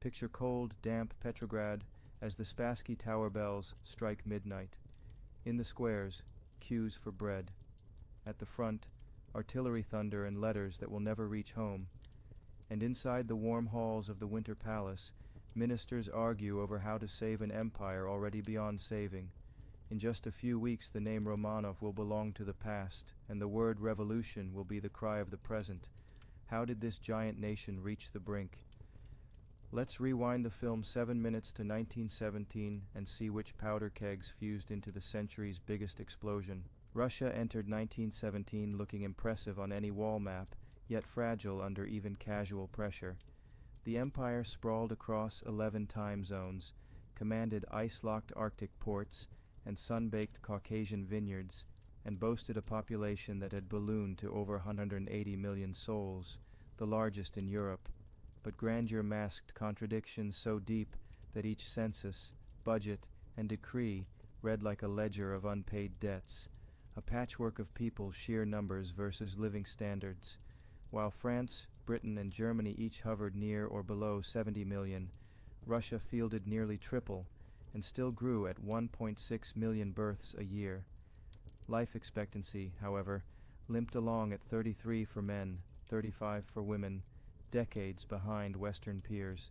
Picture cold, damp Petrograd as the Spassky Tower bells strike midnight. In the squares, queues for bread. At the front, artillery thunder and letters that will never reach home. And inside the warm halls of the Winter Palace, ministers argue over how to save an empire already beyond saving. In just a few weeks the name Romanov will belong to the past, and the word revolution will be the cry of the present. How did this giant nation reach the brink? Let's rewind the film 7 minutes to 1917 and see which powder kegs fused into the century's biggest explosion. Russia entered 1917 looking impressive on any wall map, yet fragile under even casual pressure. The empire sprawled across 11 time zones, commanded ice-locked Arctic ports and sun-baked Caucasian vineyards, and boasted a population that had ballooned to over 180 million souls, the largest in Europe. But grandeur masked contradictions so deep that each census, budget, and decree read like a ledger of unpaid debts, a patchwork of people's sheer numbers versus living standards. While France, Britain, and Germany each hovered near or below 70 million, Russia fielded nearly triple, and still grew at 1.6 million births a year. Life expectancy, however, limped along at 33 for men, 35 for women, decades behind Western peers.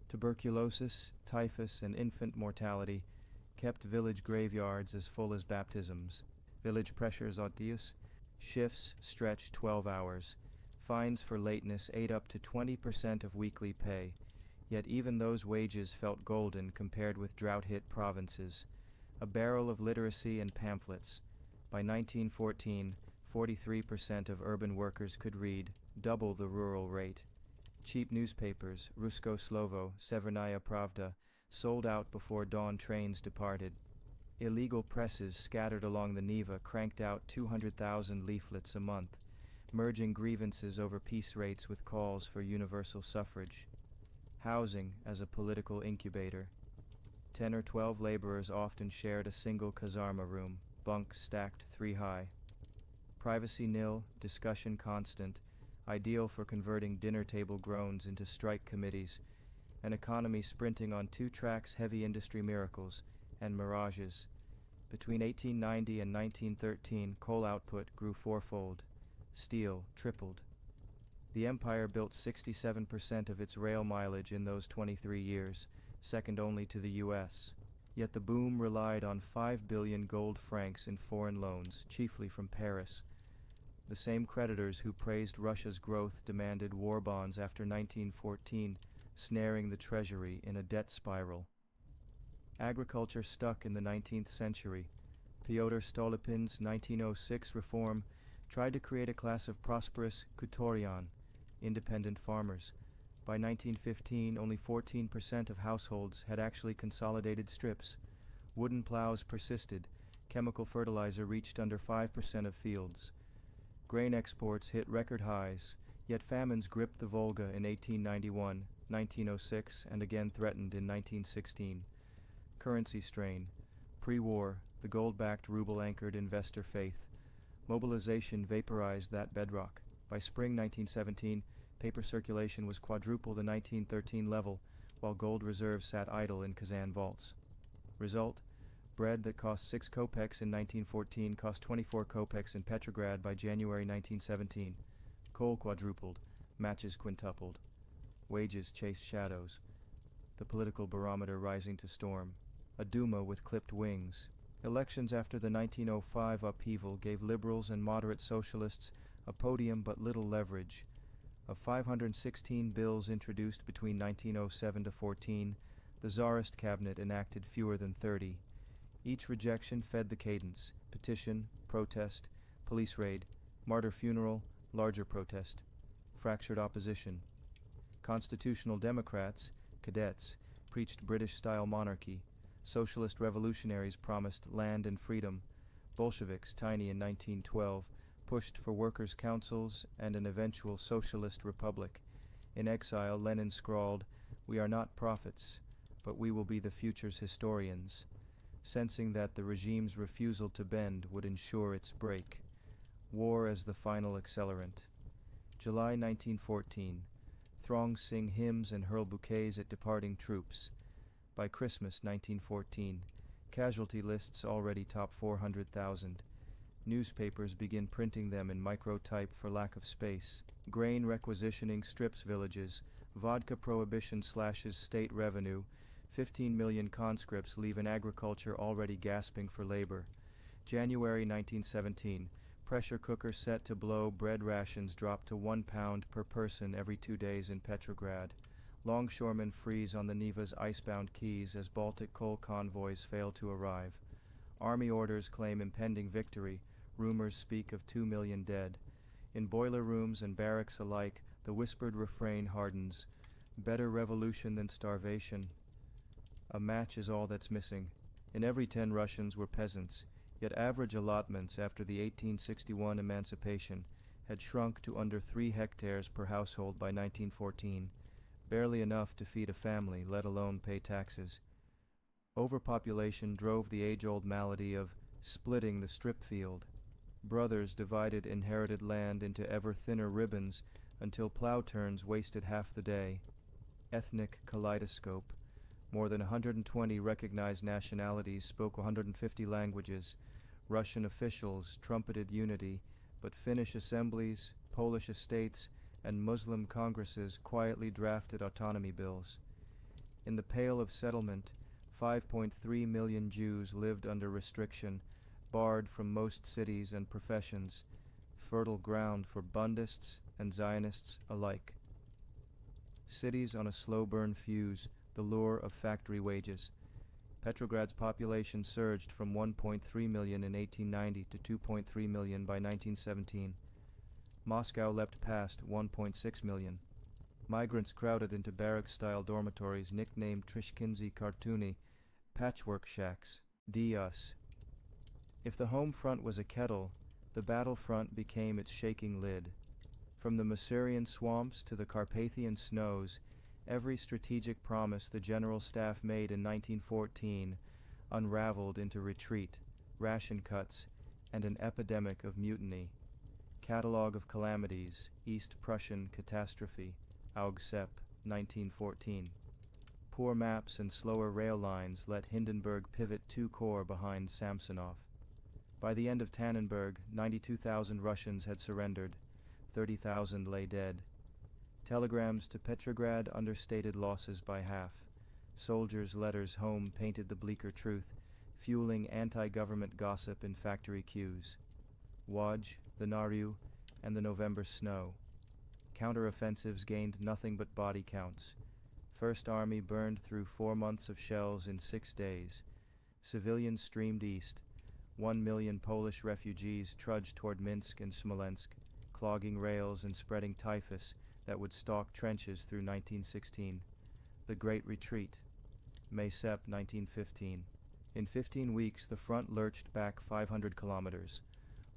Tuberculosis, typhus, and infant mortality kept village graveyards as full as baptisms. Village pressures odious, shifts stretched 12 hours. Fines for lateness ate up to 20% of weekly pay, yet even those wages felt golden compared with drought-hit provinces. A barrel of literacy and pamphlets. By 1914, 43% of urban workers could read, double the rural rate. Cheap newspapers, Rusko Slovo, Severnaya Pravda, sold out before dawn trains departed. Illegal presses scattered along the Neva cranked out 200,000 leaflets a month, merging grievances over peace rates with calls for universal suffrage. Housing as a political incubator. 10 or 12 laborers often shared a single kazarma room, bunks stacked 3 high. Privacy nil, discussion constant, ideal for converting dinner table groans into strike committees, an economy sprinting on 2 tracks heavy industry miracles and mirages. Between 1890 and 1913, coal output grew 4-fold. Steel tripled. The empire built 67% of its rail mileage in those 23 years, second only to the U.S. Yet the boom relied on 5 billion gold francs in foreign loans, chiefly from Paris. The same creditors who praised Russia's growth demanded war bonds after 1914, snaring the treasury in a debt spiral. Agriculture stuck in the 19th century. Pyotr Stolypin's 1906 reform tried to create a class of prosperous Kutorian, independent farmers. By 1915, only 14% of households had actually consolidated strips. Wooden plows persisted. Chemical fertilizer reached under 5% of fields. Grain exports hit record highs, yet famines gripped the Volga in 1891, 1906, and again threatened in 1916. Currency strain. Pre-war, the gold-backed ruble-anchored investor faith. Mobilization vaporized that bedrock. By spring 1917, paper circulation was quadruple the 1913 level, while gold reserves sat idle in Kazan vaults. Result: bread that cost 6 kopecks in 1914 cost 24 kopecks in Petrograd by January 1917. Coal quadrupled, matches quintupled. Wages chased shadows. The political barometer rising to storm. A Duma with clipped wings. Elections after the 1905 upheaval gave liberals and moderate socialists a podium but little leverage. Of 516 bills introduced between 1907 to 14, the Tsarist cabinet enacted fewer than 30. Each rejection fed the cadence: petition, protest, police raid, martyr funeral, larger protest. Fractured opposition. Constitutional Democrats, cadets, preached British-style monarchy. Socialist revolutionaries promised land and freedom. Bolsheviks, tiny in 1912, pushed for workers' councils and an eventual socialist republic. In exile, Lenin scrawled, "We are not prophets, but we will be the future's historians," sensing that the regime's refusal to bend would ensure its break. War as the final accelerant. July 1914. Throngs sing hymns and hurl bouquets at departing troops. By Christmas 1914, casualty lists already top 400,000. Newspapers begin printing them in microtype for lack of space. Grain requisitioning strips villages. Vodka prohibition slashes state revenue. 15 million conscripts leave an agriculture already gasping for labor. January 1917. Pressure cooker set to blow, bread rations drop to 1 pound per person every 2 days in Petrograd. Longshoremen freeze on the Neva's icebound quays as Baltic coal convoys fail to arrive. Army orders claim impending victory. Rumors speak of 2 million dead. In boiler rooms and barracks alike, the whispered refrain hardens. Better revolution than starvation. A match is all that's missing. In every 10 Russians were peasants, yet average allotments after the 1861 emancipation had shrunk to under 3 hectares per household by 1914, barely enough to feed a family, let alone pay taxes. Overpopulation drove the age-old malady of splitting the strip field. Brothers divided inherited land into ever thinner ribbons until plow turns wasted half the day. Ethnic kaleidoscope. More than 120 recognized nationalities spoke 150 languages. Russian officials trumpeted unity, but Finnish assemblies, Polish estates, and Muslim congresses quietly drafted autonomy bills. In the Pale of Settlement, 5.3 million Jews lived under restriction, barred from most cities and professions, fertile ground for Bundists and Zionists alike. Cities on a slow-burn fuse, the lure of factory wages. Petrograd's population surged from 1.3 million in 1890 to 2.3 million by 1917. Moscow leapt past 1.6 million. Migrants crowded into barrack-style dormitories nicknamed Trishkinsy Kartuny, patchwork shacks, D.U.S. If the home front was a kettle, the battle front became its shaking lid. From the Masurian swamps to the Carpathian snows, every strategic promise the General Staff made in 1914 unraveled into retreat, ration cuts, and an epidemic of mutiny. Catalogue of Calamities, East Prussian Catastrophe, Aug. Sep. 1914. Poor maps and slower rail lines let Hindenburg pivot 2 corps behind Samsonov. By the end of Tannenberg, 92,000 Russians had surrendered. 30,000 lay dead. Telegrams to Petrograd understated losses by half. Soldiers' letters home painted the bleaker truth, fueling anti-government gossip in factory queues. Waj, the Naru, and the November snow. Counteroffensives gained nothing but body counts. First Army burned through 4 months of shells in 6 days. Civilians streamed east. 1 million Polish refugees trudged toward Minsk and Smolensk, clogging rails and spreading typhus that would stalk trenches through 1916. The Great Retreat. May-Sep 1915. In 15 weeks, the front lurched back 500 kilometers.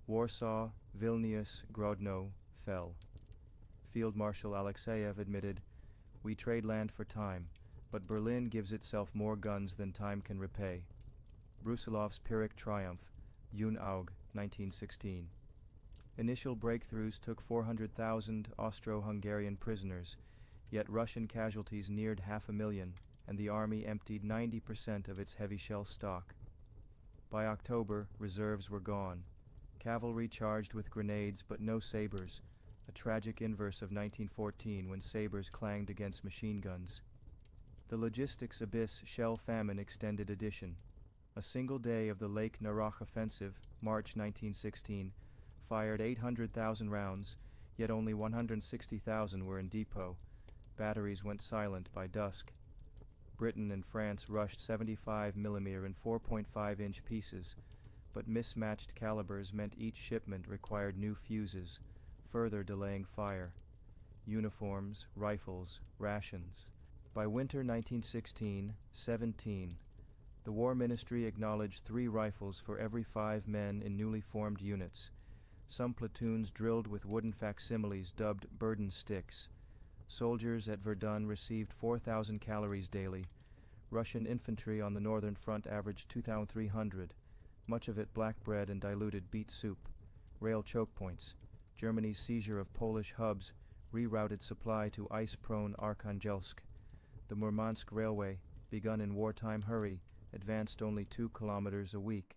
Warsaw, Vilnius, Grodno fell. Field Marshal Alexeyev admitted, "We trade land for time, but Berlin gives itself more guns than time can repay." Brusilov's Pyrrhic triumph, June Aug, 1916. Initial breakthroughs took 400,000 Austro-Hungarian prisoners, yet Russian casualties neared 500,000, and the army emptied 90% of its heavy shell stock. By October, reserves were gone. Cavalry charged with grenades, but no sabers, a tragic inverse of 1914 when sabers clanged against machine guns. The logistics abyss shell famine extended edition. A single day of the Lake Narach offensive, March 1916, fired 800,000 rounds, yet only 160,000 were in depot. Batteries went silent by dusk. Britain and France rushed 75mm and 4.5-inch pieces, but mismatched calibers meant each shipment required new fuses, further delaying fire. Uniforms, rifles, rations. By winter 1916-17, the War Ministry acknowledged 3 rifles for every 5 men in newly formed units. Some platoons drilled with wooden facsimiles dubbed burden sticks. Soldiers at Verdun received 4,000 calories daily. Russian infantry on the northern front averaged 2,300, much of it black bread and diluted beet soup. Rail choke points. Germany's seizure of Polish hubs rerouted supply to ice-prone Arkhangelsk. The Murmansk Railway, begun in wartime hurry, advanced only 2 kilometers a week.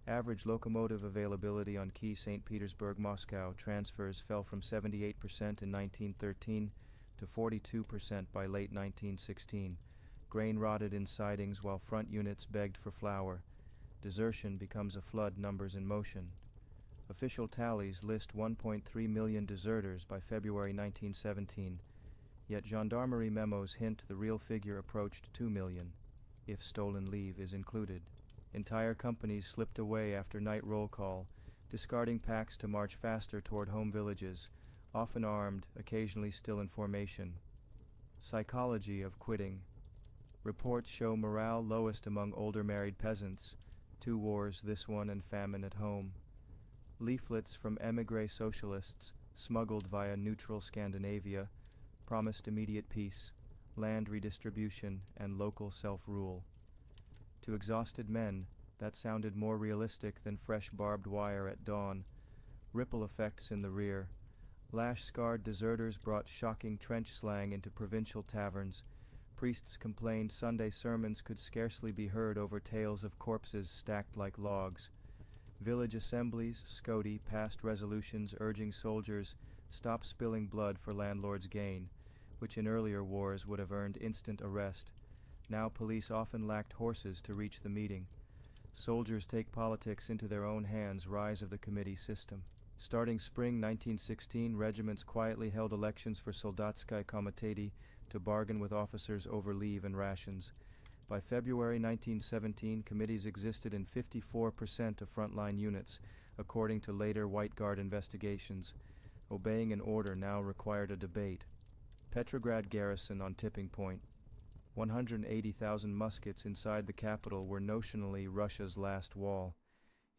Average locomotive availability on key St. Petersburg-Moscow transfers fell from 78% in 1913 to 42% by late 1916. Grain rotted in sidings while front units begged for flour. Desertion becomes a flood numbers in motion. Official tallies list 1.3 million deserters by February 1917, yet gendarmerie memos hint the real figure approached 2 million, if stolen leave is included. Entire companies slipped away after night roll call, discarding packs to march faster toward home villages, often armed, occasionally still in formation. Psychology of quitting. Reports show morale lowest among older married peasants, 2 wars, this one, and famine at home. Leaflets from émigré socialists, smuggled via neutral Scandinavia, promised immediate peace, land redistribution, and local self-rule. To exhausted men, that sounded more realistic than fresh barbed wire at dawn. Ripple effects in the rear. Lash-scarred deserters brought shocking trench slang into provincial taverns. Priests complained Sunday sermons could scarcely be heard over tales of corpses stacked like logs. Village assemblies, Scoti, passed resolutions urging soldiers stop spilling blood for landlord's gain, which in earlier wars would have earned instant arrest. Now police often lacked horses to reach the meeting. Soldiers take politics into their own hands, rise of the committee system. Starting spring 1916, regiments quietly held elections for Soldatskaya Komiteti to bargain with officers over leave and rations. By February 1917, committees existed in 54% of frontline units, according to later White Guard investigations. Obeying an order now required a debate. Petrograd garrison on tipping point. 180,000 muskets inside the capital were notionally Russia's last wall.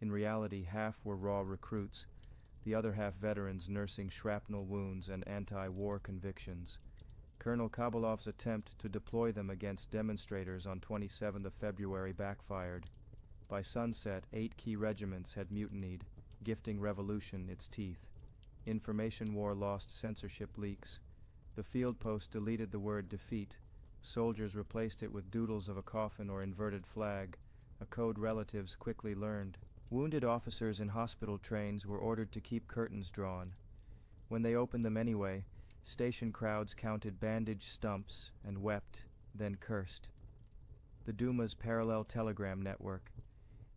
In reality, half were raw recruits, the other half veterans nursing shrapnel wounds and anti-war convictions. Colonel Kabalov's attempt to deploy them against demonstrators on 27th of February backfired. By sunset, 8 key regiments had mutinied, gifting revolution its teeth. Information war lost censorship leaks. The field post deleted the word defeat. Soldiers replaced it with doodles of a coffin or inverted flag, a code relatives quickly learned. Wounded officers in hospital trains were ordered to keep curtains drawn. When they opened them anyway, station crowds counted bandaged stumps and wept, then cursed. The Duma's parallel telegram network.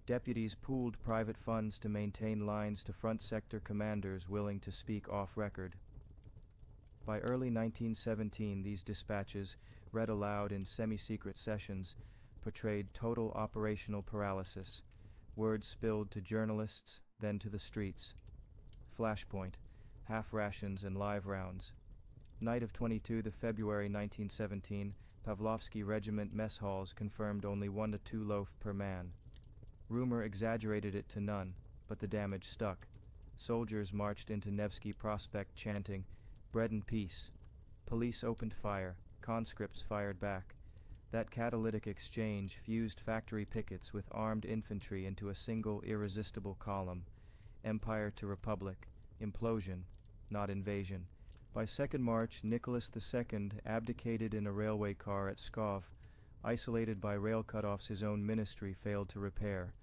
Deputies pooled private funds to maintain lines to front sector commanders willing to speak off-record. By early 1917, these dispatches, read aloud in semi-secret sessions, portrayed total operational paralysis. Words spilled to journalists, then to the streets. Flashpoint, half rations and live rounds. Night of 22 February 1917, Pavlovsky Regiment mess halls confirmed only 1 to 2 loaf per man. Rumor exaggerated it to none, but the damage stuck. Soldiers marched into Nevsky Prospect chanting, "Bread and peace." Police opened fire. Conscripts fired back. That catalytic exchange fused factory pickets with armed infantry into a single irresistible column. Empire to republic. Implosion, not invasion. By 2nd March, Nicholas II abdicated in a railway car at Pskov. Isolated by rail cutoffs his own ministry failed to repair.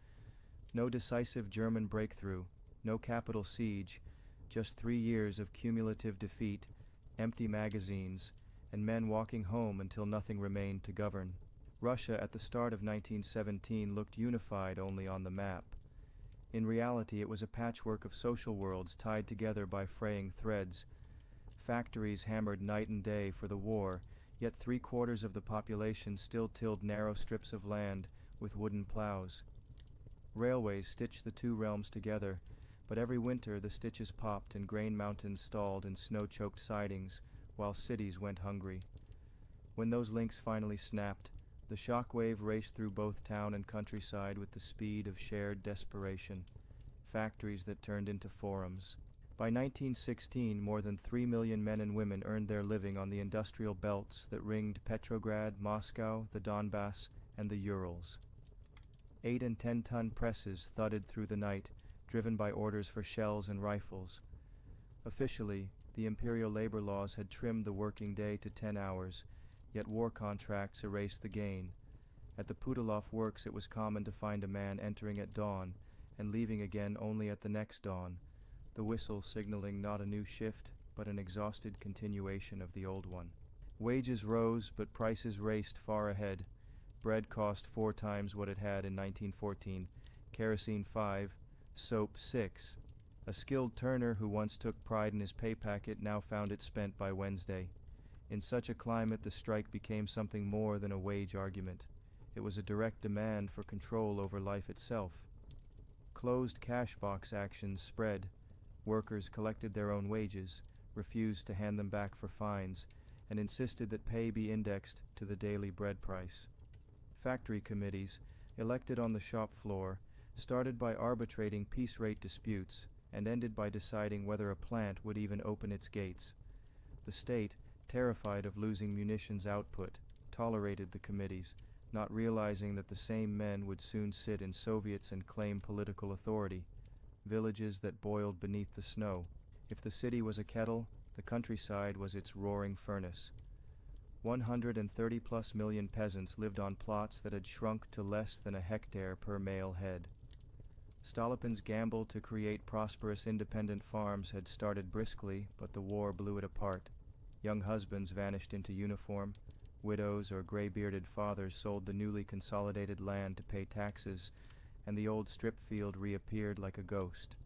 No decisive German breakthrough, no capital siege, just 3 years of cumulative defeat, empty magazines, and men walking home until nothing remained to govern. Russia at the start of 1917 looked unified only on the map. In reality, it was a patchwork of social worlds tied together by fraying threads. Factories hammered night and day for the war, yet 3/4 of the population still tilled narrow strips of land with wooden plows. Railways stitched the two realms together, but every winter the stitches popped and grain mountains stalled in snow-choked sidings, while cities went hungry. When those links finally snapped, the shockwave raced through both town and countryside with the speed of shared desperation. Factories that turned into forums. By 1916, more than 3 million men and women earned their living on the industrial belts that ringed Petrograd, Moscow, the Donbass, and the Urals. 8- and 10-ton presses thudded through the night, driven by orders for shells and rifles. Officially, The imperial labor laws had trimmed the working day to 10 hours, yet war contracts erased the gain. At the Putilov works it was common to find a man entering at dawn and leaving again only at the next dawn, the whistle signaling not a new shift, but an exhausted continuation of the old one. Wages rose, but prices raced far ahead. Bread cost 4 times what it had in 1914, kerosene 5, soap 6. A skilled turner who once took pride in his pay packet now found it spent by Wednesday. In such a climate, the strike became something more than a wage argument. It was a direct demand for control over life itself. Closed cash box actions spread. Workers collected their own wages, refused to hand them back for fines, and insisted that pay be indexed to the daily bread price. Factory committees, elected on the shop floor, started by arbitrating piece rate disputes and ended by deciding whether a plant would even open its gates. The state, terrified of losing munitions output, tolerated the committees, not realizing that the same men would soon sit in Soviets and claim political authority. Villages that boiled beneath the snow. If the city was a kettle, the countryside was its roaring furnace. 130+ million peasants lived on plots that had shrunk to less than a hectare per male head. Stolypin's gamble to create prosperous independent farms had started briskly, but the war blew it apart. Young husbands vanished into uniform. Widows or gray-bearded fathers sold the newly consolidated land to pay taxes, and the old strip field reappeared like a ghost.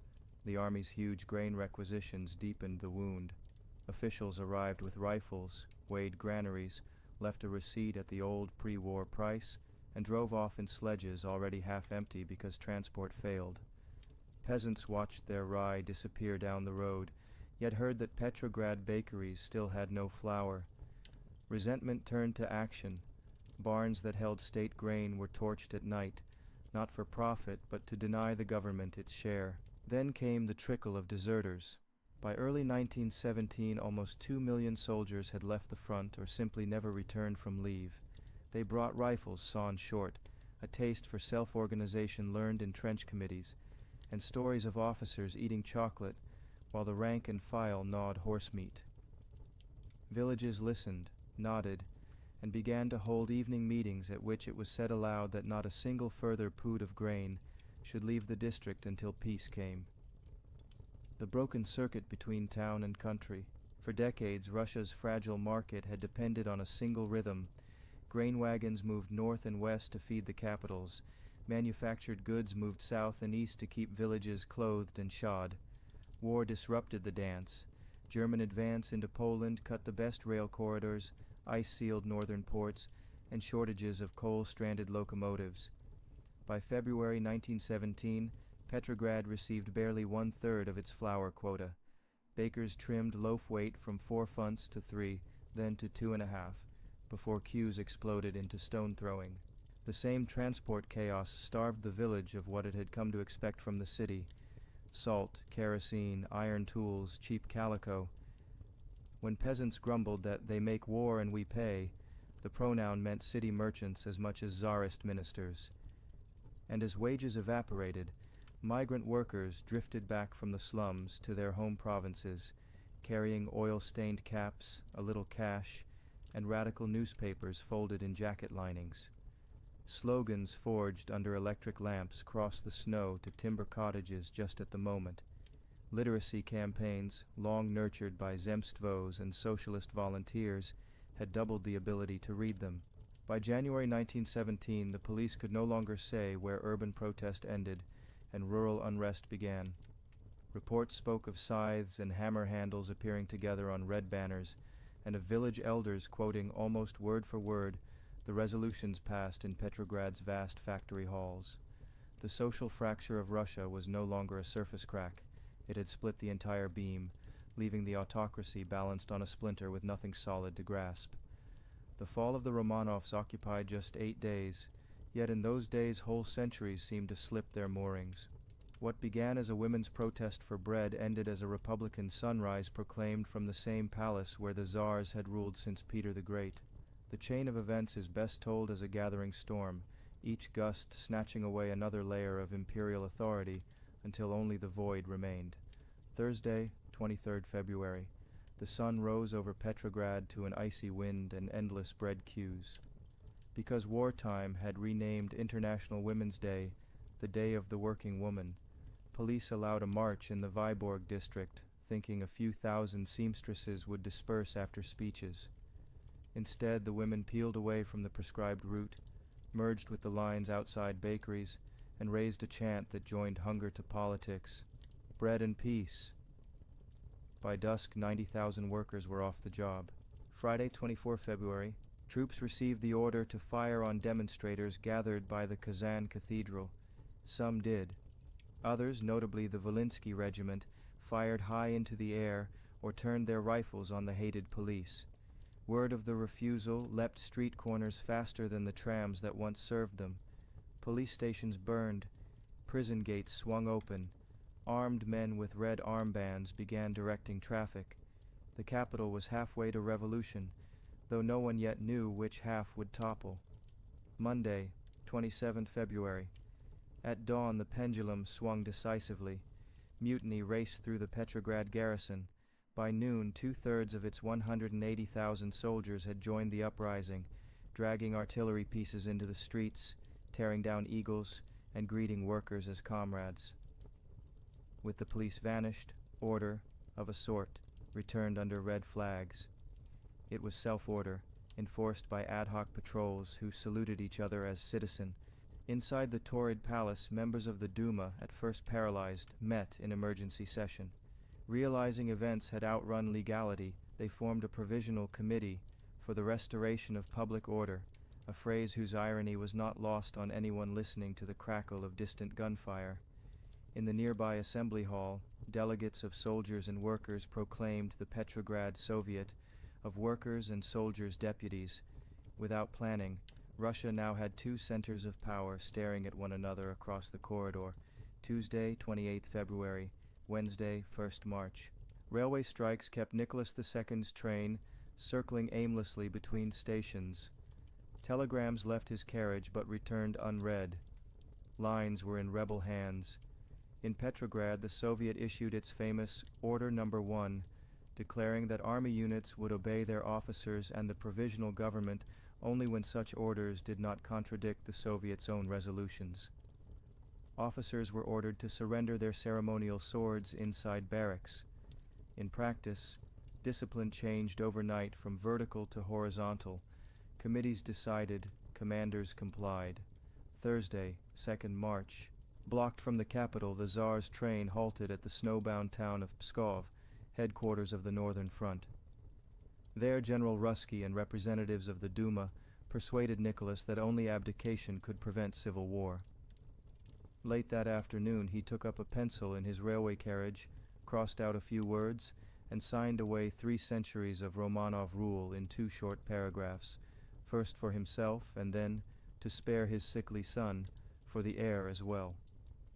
The army's huge grain requisitions deepened the wound. Officials arrived with rifles, weighed granaries, left a receipt at the old pre-war price, and drove off in sledges already half empty because transport failed. Peasants watched their rye disappear down the road, yet heard that Petrograd bakeries still had no flour. Resentment turned to action. Barns that held state grain were torched at night, not for profit, but to deny the government its share. Then came the trickle of deserters. By early 1917, almost 2 million soldiers had left the front or simply never returned from leave. They brought rifles sawn short, a taste for self-organization learned in trench committees, and stories of officers eating chocolate while the rank and file gnawed horse meat. Villages listened, nodded, and began to hold evening meetings at which it was said aloud that not a single further pood of grain should leave the district until peace came. The broken circuit between town and country. For decades, Russia's fragile market had depended on a single rhythm. Grain wagons moved north and west to feed the capitals. Manufactured goods moved south and east to keep villages clothed and shod. War disrupted the dance. German advance into Poland cut the best rail corridors, ice-sealed northern ports, and shortages of coal-stranded locomotives. By February 1917, Petrograd received barely 1/3 of its flour quota. Bakers trimmed loaf weight from 4 funts to 3, then to 2.5, before queues exploded into stone throwing. The same transport chaos starved the village of what it had come to expect from the city: salt, kerosene, iron tools, cheap calico. When peasants grumbled that they make war and we pay, the pronoun meant city merchants as much as czarist ministers. And as wages evaporated, migrant workers drifted back from the slums to their home provinces, carrying oil-stained caps, a little cash, and radical newspapers folded in jacket linings. Slogans forged under electric lamps crossed the snow to timber cottages just at the moment. Literacy campaigns, long nurtured by Zemstvos and socialist volunteers, had doubled the ability to read them. By January 1917, the police could no longer say where urban protest ended and rural unrest began. Reports spoke of scythes and hammer handles appearing together on red banners, and of village elders quoting almost word for word the resolutions passed in Petrograd's vast factory halls. The social fracture of Russia was no longer a surface crack. It had split the entire beam, leaving the autocracy balanced on a splinter with nothing solid to grasp. The fall of the Romanovs occupied just 8 days, yet in those days whole centuries seemed to slip their moorings. What began as a women's protest for bread ended as a Republican sunrise proclaimed from the same palace where the Tsars had ruled since Peter the Great. The chain of events is best told as a gathering storm, each gust snatching away another layer of imperial authority until only the void remained. Thursday, 23rd February. The sun rose over Petrograd to an icy wind and endless bread queues. Because wartime had renamed International Women's Day the Day of the Working Woman, police allowed a march in the Vyborg district, thinking a few thousand seamstresses would disperse after speeches. Instead, the women peeled away from the prescribed route, merged with the lines outside bakeries, and raised a chant that joined hunger to politics. Bread and peace. By dusk, 90,000 workers were off the job. Friday, 24 February, troops received the order to fire on demonstrators gathered by the Kazan Cathedral. Some did. Others, notably the Volinsky Regiment, fired high into the air or turned their rifles on the hated police. Word of the refusal leapt street corners faster than the trams that once served them. Police stations burned. Prison gates swung open. Armed men with red armbands began directing traffic. The capital was halfway to revolution, though no one yet knew which half would topple. Monday, 27 February. At dawn the pendulum swung decisively. Mutiny raced through the Petrograd garrison. By noon, 2/3 of its 180,000 soldiers had joined the uprising, dragging artillery pieces into the streets, tearing down eagles, and greeting workers as comrades. With the police vanished, order, of a sort, returned under red flags. It was self-order, enforced by ad hoc patrols who saluted each other as citizen. Inside the torrid palace, members of the Duma, at first paralyzed, met in emergency session. Realizing events had outrun legality, they formed a provisional committee for the restoration of public order, a phrase whose irony was not lost on anyone listening to the crackle of distant gunfire. In the nearby assembly hall, delegates of soldiers and workers proclaimed the Petrograd Soviet of Workers' and Soldiers' Deputies. Without planning, Russia now had two centers of power staring at one another across the corridor. Tuesday, 28 February, Wednesday, 1st March. Railway strikes kept Nicholas II's train circling aimlessly between stations. Telegrams left his carriage but returned unread. Lines were in rebel hands. In Petrograd, the Soviet issued its famous Order No. 1, declaring that army units would obey their officers and the provisional government only when such orders did not contradict the Soviet's own resolutions. Officers were ordered to surrender their ceremonial swords inside barracks. In practice, discipline changed overnight from vertical to horizontal. Committees decided, commanders complied. Thursday, 2nd March. Blocked from the capital, the Tsar's train halted at the snowbound town of Pskov, headquarters of the Northern Front. There General Ruski and representatives of the Duma persuaded Nicholas that only abdication could prevent civil war. Late that afternoon he took up a pencil in his railway carriage, crossed out a few words, and signed away 3 centuries of Romanov rule in 2 short paragraphs, first for himself and then, to spare his sickly son, for the heir as well.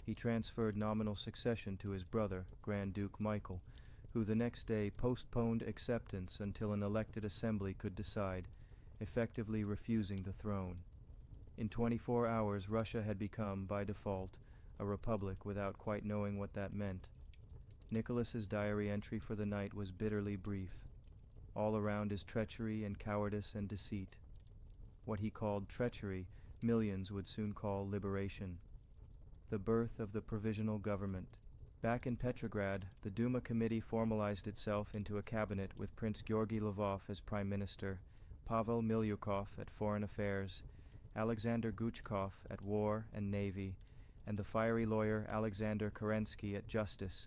He transferred nominal succession to his brother, Grand Duke Michael, who the next day postponed acceptance until an elected assembly could decide, effectively refusing the throne. In 24 hours, Russia had become, by default, a republic without quite knowing what that meant. Nicholas's diary entry for the night was bitterly brief. All around is treachery and cowardice and deceit. What he called treachery, millions would soon call liberation. The birth of the provisional government. Back in Petrograd, the Duma committee formalized itself into a cabinet with Prince Georgy Lvov as prime minister, Pavel Milyukov at foreign affairs, Alexander Guchkov at war and navy, and the fiery lawyer Alexander Kerensky at justice,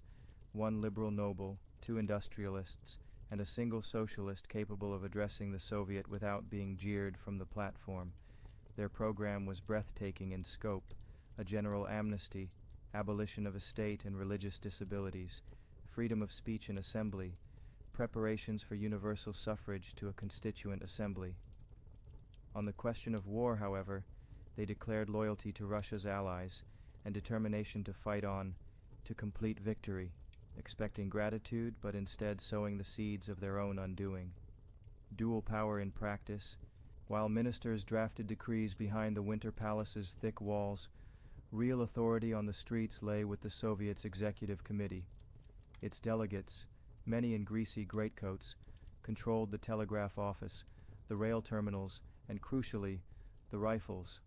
1 liberal noble, 2 industrialists, and a single socialist capable of addressing the Soviet without being jeered from the platform. Their program was breathtaking in scope: a general amnesty, abolition of estate and religious disabilities, freedom of speech and assembly, preparations for universal suffrage to a constituent assembly. On the question of war, however, they declared loyalty to Russia's allies and determination to fight on to complete victory, expecting gratitude but instead sowing the seeds of their own undoing. Dual power in practice, while ministers drafted decrees behind the Winter Palace's thick walls, real authority on the streets lay with the Soviet's executive committee. Its delegates, many in greasy greatcoats, controlled the telegraph office, the rail terminals, and crucially, the rifles.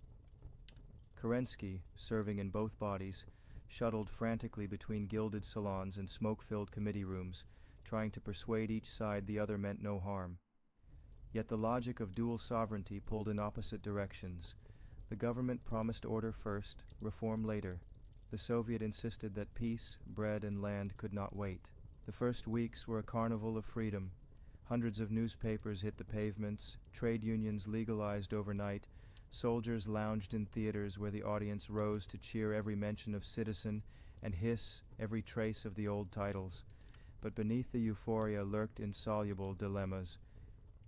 Kerensky, serving in both bodies, shuttled frantically between gilded salons and smoke-filled committee rooms, trying to persuade each side the other meant no harm. Yet the logic of dual sovereignty pulled in opposite directions. The government promised order first, reform later. The Soviet insisted that peace, bread, and land could not wait. The first weeks were a carnival of freedom. Hundreds of newspapers hit the pavements, trade unions legalized overnight, soldiers lounged in theaters where the audience rose to cheer every mention of citizen and hiss every trace of the old titles. But beneath the euphoria lurked insoluble dilemmas.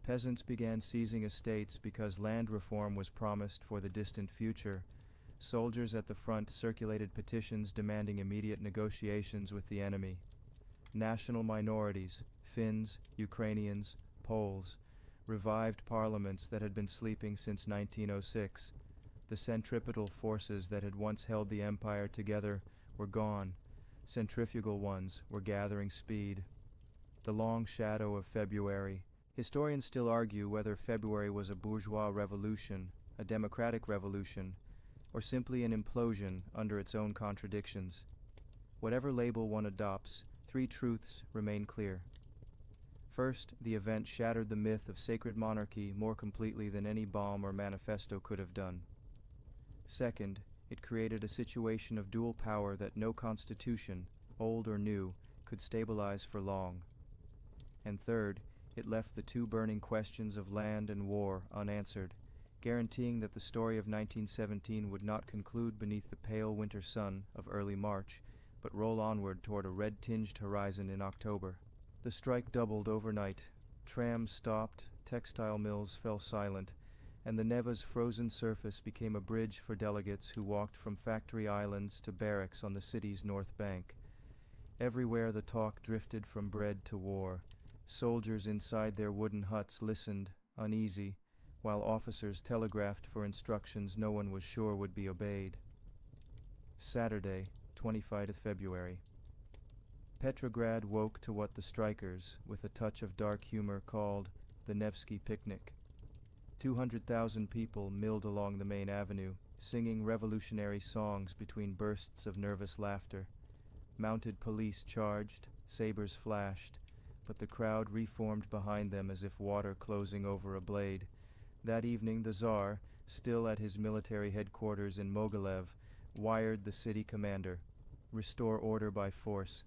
Peasants began seizing estates because land reform was promised for the distant future. Soldiers at the front circulated petitions demanding immediate negotiations with the enemy. National minorities, Finns, Ukrainians, Poles, revived parliaments that had been sleeping since 1906. The centripetal forces that had once held the empire together were gone. Centrifugal ones were gathering speed. The long shadow of February. Historians still argue whether February was a bourgeois revolution, a democratic revolution, or simply an implosion under its own contradictions. Whatever label one adopts, three truths remain clear. First, the event shattered the myth of sacred monarchy more completely than any bomb or manifesto could have done. Second, it created a situation of dual power that no constitution, old or new, could stabilize for long. And third, it left the two burning questions of land and war unanswered, guaranteeing that the story of 1917 would not conclude beneath the pale winter sun of early March, but roll onward toward a red-tinged horizon in October. The strike doubled overnight. Trams stopped, textile mills fell silent, and the Neva's frozen surface became a bridge for delegates who walked from factory islands to barracks on the city's north bank. Everywhere the talk drifted from bread to war. Soldiers inside their wooden huts listened, uneasy, while officers telegraphed for instructions no one was sure would be obeyed. Saturday, 25th February. Petrograd woke to what the strikers, with a touch of dark humor, called the Nevsky Picnic. 200,000 people milled along the main avenue, singing revolutionary songs between bursts of nervous laughter. Mounted police charged, sabers flashed, but the crowd reformed behind them as if water closing over a blade. That evening the Tsar, still at his military headquarters in Mogilev, wired the city commander, "Restore order by force."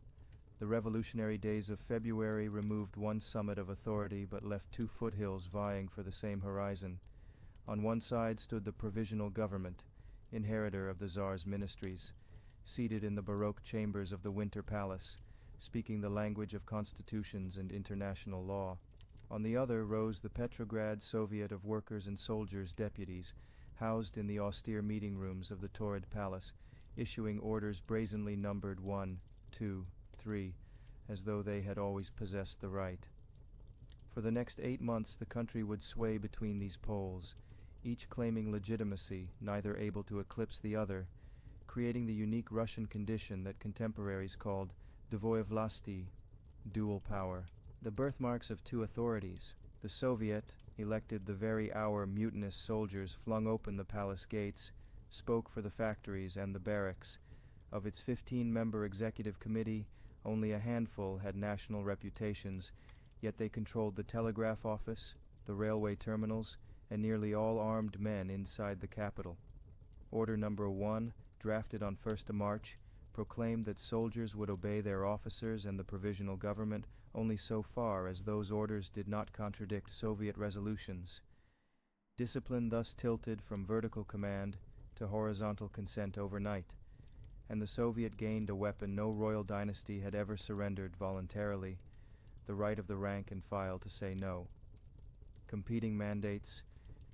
The revolutionary days of February removed one summit of authority but left two foothills vying for the same horizon. On one side stood the provisional government, inheritor of the Tsar's ministries, seated in the Baroque chambers of the Winter Palace, speaking the language of constitutions and international law. On the other rose the Petrograd Soviet of Workers and Soldiers deputies, housed in the austere meeting rooms of the Torrid Palace, issuing orders brazenly numbered 1, 2, 3, as though they had always possessed the right. For the next 8 months the country would sway between these poles, each claiming legitimacy, neither able to eclipse the other, creating the unique Russian condition that contemporaries called dvoyevlasti, dual power. The birthmarks of two authorities. The Soviet, elected the very hour mutinous soldiers flung open the palace gates, spoke for the factories and the barracks. Of its 15-member executive committee, only a handful had national reputations, yet they controlled the telegraph office, the railway terminals, and nearly all armed men inside the capital. Order number 1, drafted on 1st of March, proclaimed that soldiers would obey their officers and the provisional government only so far as those orders did not contradict Soviet resolutions. Discipline thus tilted from vertical command to horizontal consent overnight, and the Soviet gained a weapon no royal dynasty had ever surrendered voluntarily, the right of the rank and file to say no. Competing mandates.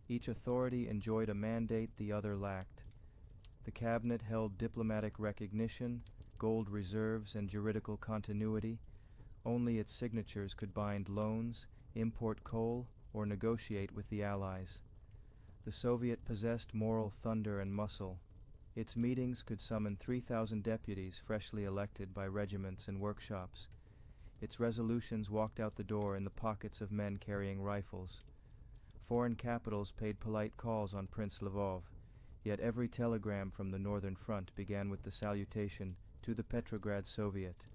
Each authority enjoyed a mandate the other lacked. The cabinet held diplomatic recognition, gold reserves, and juridical continuity. Only its signatures could bind loans, import coal, or negotiate with the Allies. The Soviet possessed moral thunder and muscle. Its meetings could summon 3,000 deputies freshly elected by regiments and workshops. Its resolutions walked out the door in the pockets of men carrying rifles. Foreign capitals paid polite calls on Prince Lvov, yet every telegram from the Northern Front began with the salutation, "To the Petrograd Soviet."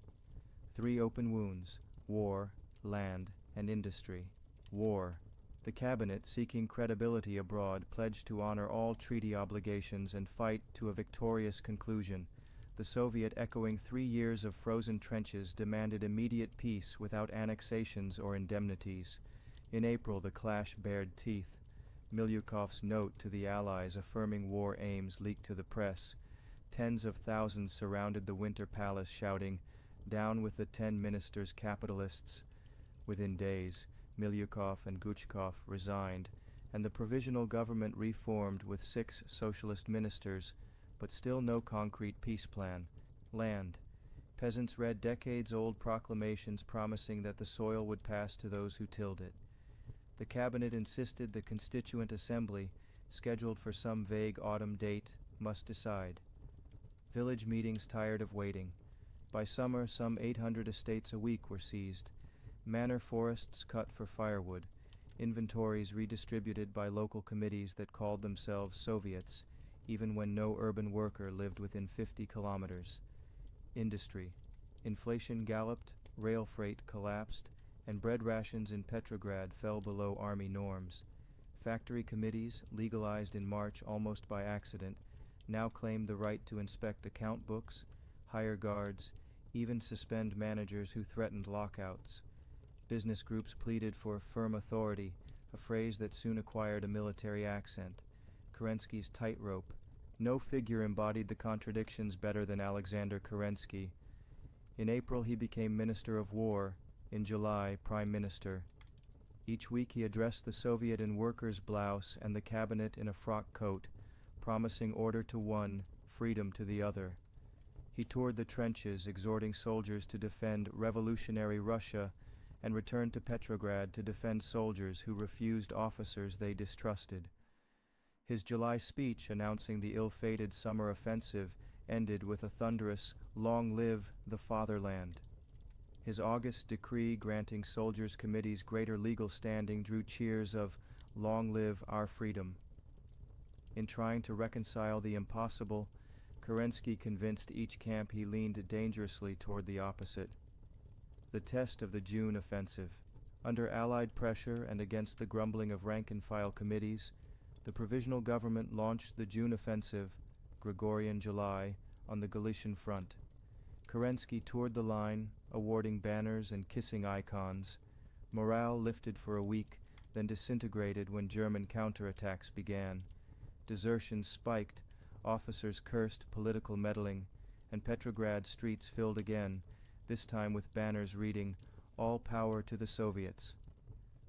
3 open wounds: war, land, and industry. War. The cabinet, seeking credibility abroad, pledged to honor all treaty obligations and fight to a victorious conclusion. The Soviet, echoing 3 years of frozen trenches, demanded immediate peace without annexations or indemnities. In April, the clash bared teeth. Milyukov's note to the Allies affirming war aims leaked to the press. Tens of thousands surrounded the Winter Palace shouting, "Down with the 10 ministers capitalists." Within days, Milyukov and Guchkov resigned, and the provisional government reformed with 6 socialist ministers, but still no concrete peace plan. Land. Peasants read decades-old proclamations promising that the soil would pass to those who tilled it. The cabinet insisted the Constituent Assembly, scheduled for some vague autumn date, must decide. Village meetings tired of waiting. By summer, some 800 estates a week were seized. Manor forests cut for firewood. Inventories redistributed by local committees that called themselves Soviets, even when no urban worker lived within 50 kilometers. Industry. Inflation galloped, rail freight collapsed, and bread rations in Petrograd fell below army norms. Factory committees, legalized in March almost by accident, now claimed the right to inspect account books, hire guards, even suspend managers who threatened lockouts. Business groups pleaded for firm authority, a phrase that soon acquired a military accent. Kerensky's tightrope. No figure embodied the contradictions better than Alexander Kerensky. In April he became Minister of War, in July Prime Minister. Each week he addressed the Soviet in worker's blouse and the cabinet in a frock coat, promising order to one, freedom to the other. He toured the trenches, exhorting soldiers to defend revolutionary Russia, and returned to Petrograd to defend soldiers who refused officers they distrusted. His July speech announcing the ill-fated summer offensive ended with a thunderous, "Long live the fatherland." His August decree granting soldiers' committees greater legal standing drew cheers of "Long live our freedom." In trying to reconcile the impossible, Kerensky convinced each camp he leaned dangerously toward the opposite. The test of the June offensive. Under Allied pressure and against the grumbling of rank-and-file committees, the Provisional Government launched the June offensive, Gregorian July, on the Galician front. Kerensky toured the line, awarding banners and kissing icons. Morale lifted for a week, then disintegrated when German counterattacks began. Desertions spiked, officers cursed political meddling, and Petrograd streets filled again, this time with banners reading, "All power to the Soviets."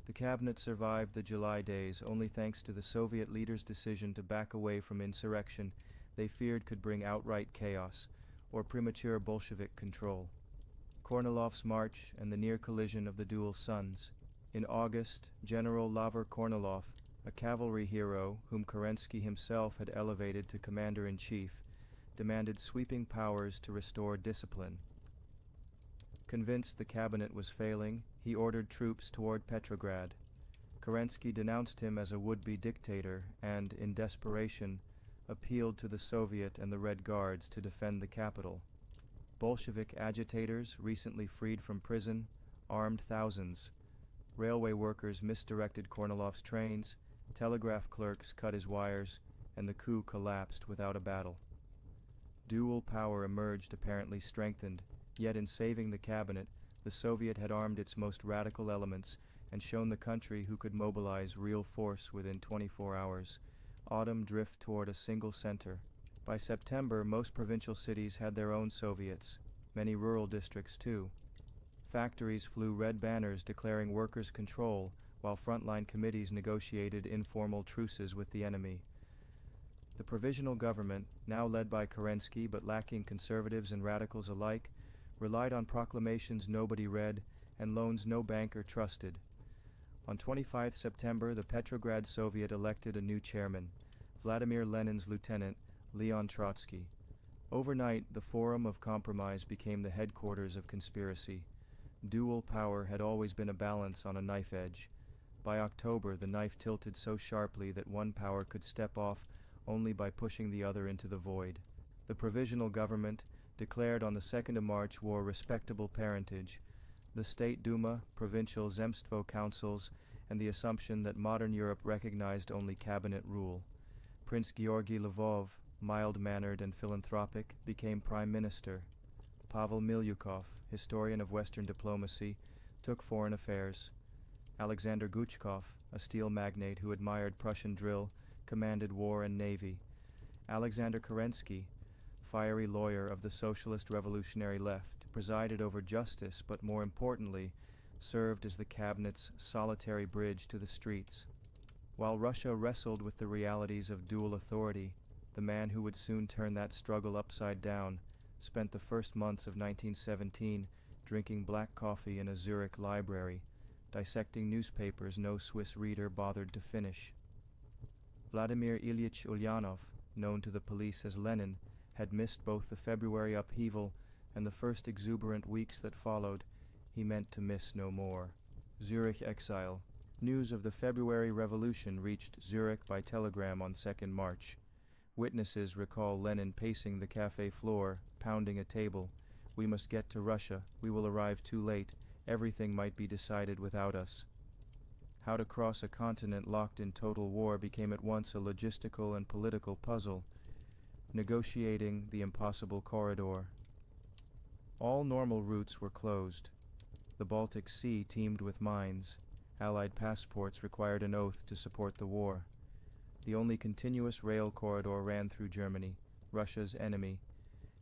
The cabinet survived the July days only thanks to the Soviet leaders' decision to back away from insurrection they feared could bring outright chaos or premature Bolshevik control. Kornilov's march and the near collision of the dual suns. In August, General Lavr Kornilov, a cavalry hero whom Kerensky himself had elevated to commander-in-chief, demanded sweeping powers to restore discipline. Convinced the cabinet was failing, he ordered troops toward Petrograd. Kerensky denounced him as a would-be dictator and, in desperation, appealed to the Soviet and the Red Guards to defend the capital. Bolshevik agitators, recently freed from prison, armed thousands. Railway workers misdirected Kornilov's trains, telegraph clerks cut his wires, and the coup collapsed without a battle. Dual power emerged apparently strengthened, yet in saving the cabinet, the Soviet had armed its most radical elements and shown the country who could mobilize real force within 24 hours. Autumn drift toward a single center. By September, most provincial cities had their own Soviets, many rural districts too. Factories flew red banners declaring workers' control, while frontline committees negotiated informal truces with the enemy. The provisional government, now led by Kerensky but lacking conservatives and radicals alike, relied on proclamations nobody read and loans no banker trusted. On 25 September, the Petrograd Soviet elected a new chairman, Vladimir Lenin's lieutenant, Leon Trotsky. Overnight, the Forum of Compromise became the headquarters of conspiracy. Dual power had always been a balance on a knife edge. By October, the knife tilted so sharply that one power could step off only by pushing the other into the void. The Provisional Government, declared on the 2nd of March, wore respectable parentage. The State Duma, provincial Zemstvo councils, and the assumption that modern Europe recognized only cabinet rule. Prince Georgy Lvov, mild-mannered and philanthropic, became prime minister. Pavel Milyukov, historian of Western diplomacy, took foreign affairs. Alexander Guchkov, a steel magnate who admired Prussian drill, commanded war and navy. Alexander Kerensky, fiery lawyer of the socialist revolutionary left, presided over justice, but more importantly, served as the cabinet's solitary bridge to the streets. While Russia wrestled with the realities of dual authority, the man who would soon turn that struggle upside down spent the first months of 1917 drinking black coffee in a Zurich library, dissecting newspapers no Swiss reader bothered to finish. Vladimir Ilyich Ulyanov, known to the police as Lenin, had missed both the February upheaval and the first exuberant weeks that followed. He meant to miss no more. Zurich exile. News of the February Revolution reached Zurich by telegram on 2nd March. Witnesses recall Lenin pacing the cafe floor, pounding a table. "We must get to Russia. We will arrive too late. Everything might be decided without us." How to cross a continent locked in total war became at once a logistical and political puzzle. Negotiating the impossible corridor. All normal routes were closed. The Baltic Sea teemed with mines. Allied passports required an oath to support the war. The only continuous rail corridor ran through Germany, Russia's enemy.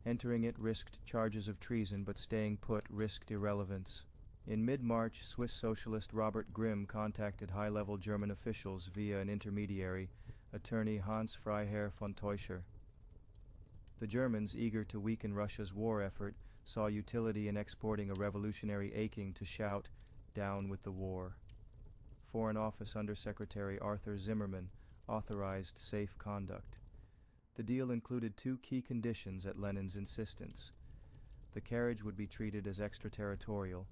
Entering it risked charges of treason, but staying put risked irrelevance. In mid-March, Swiss socialist Robert Grimm contacted high-level German officials via an intermediary, attorney Hans Freiherr von Teuscher. The Germans, eager to weaken Russia's war effort, saw utility in exporting a revolutionary aching to shout, "Down with the war." Foreign Office Undersecretary Arthur Zimmermann authorized safe conduct. The deal included two key conditions at Lenin's insistence. The carriage would be treated as extraterritorial,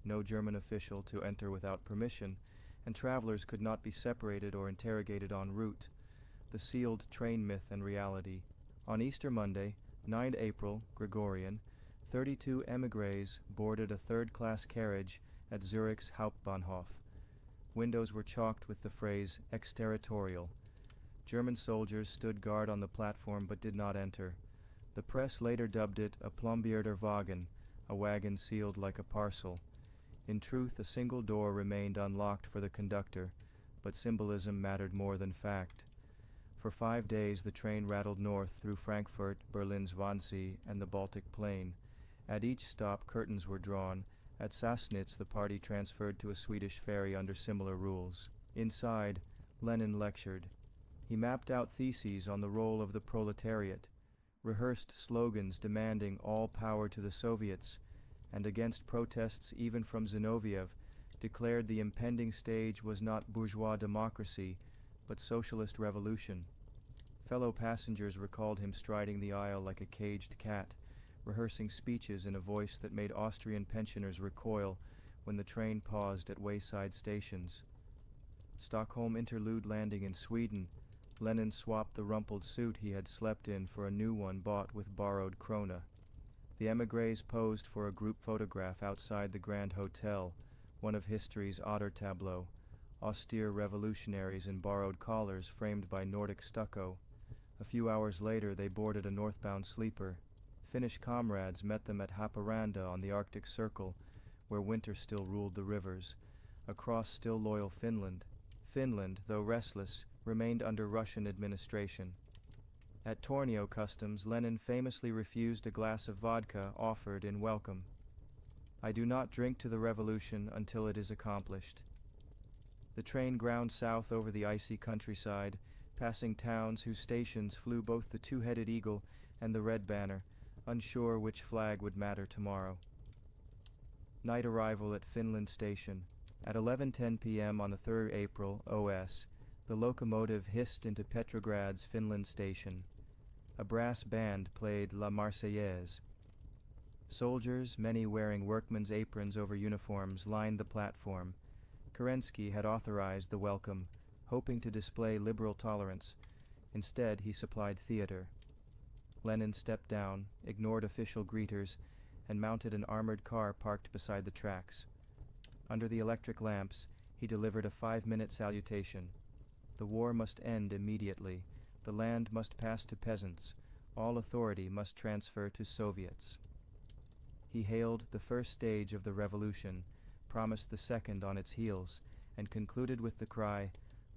no German official to enter without permission, and travelers could not be separated or interrogated en route. The sealed train myth and reality. On Easter Monday, 9 April, Gregorian, 32 émigrés boarded a third-class carriage at Zurich's Hauptbahnhof. Windows were chalked with the phrase exterritorial. German soldiers stood guard on the platform but did not enter. The press later dubbed it a plombierter Wagen, a wagon sealed like a parcel. In truth, a single door remained unlocked for the conductor, but symbolism mattered more than fact. For 5 days the train rattled north through Frankfurt, Berlin's Wannsee, and the Baltic Plain. At each stop curtains were drawn. At Sassnitz the party transferred to a Swedish ferry under similar rules. Inside, Lenin lectured. He mapped out theses on the role of the proletariat, rehearsed slogans demanding all power to the Soviets, and against protests even from Zinoviev, declared the impending stage was not bourgeois democracy, but socialist revolution. Fellow passengers recalled him striding the aisle like a caged cat, rehearsing speeches in a voice that made Austrian pensioners recoil when the train paused at wayside stations. Stockholm Interlude landing in Sweden, Lenin swapped the rumpled suit he had slept in for a new one bought with borrowed krona. The émigrés posed for a group photograph outside the Grand Hotel, one of history's otter tableaux, austere revolutionaries in borrowed collars framed by Nordic stucco. A few hours later they boarded a northbound sleeper. Finnish comrades met them at Haparanda on the Arctic Circle, where winter still ruled the rivers. Across still loyal Finland. Finland, though restless, remained under Russian administration. At Tornio customs, Lenin famously refused a glass of vodka offered in welcome. "I do not drink to the revolution until it is accomplished." The train ground south over the icy countryside, passing towns whose stations flew both the two-headed eagle and the red banner, unsure which flag would matter tomorrow. Night arrival at Finland Station. At 11:10 p.m. on the 3rd April, OS, the locomotive hissed into Petrograd's Finland Station. A brass band played La Marseillaise. Soldiers, many wearing workmen's aprons over uniforms, lined the platform. Kerensky had authorized the welcome, hoping to display liberal tolerance. Instead, he supplied theater. Lenin stepped down, ignored official greeters, and mounted an armored car parked beside the tracks. Under the electric lamps, he delivered a 5-minute salutation. The war must end immediately. The land must pass to peasants. All authority must transfer to Soviets. He hailed the first stage of the revolution, promised the second on its heels, and concluded with the cry,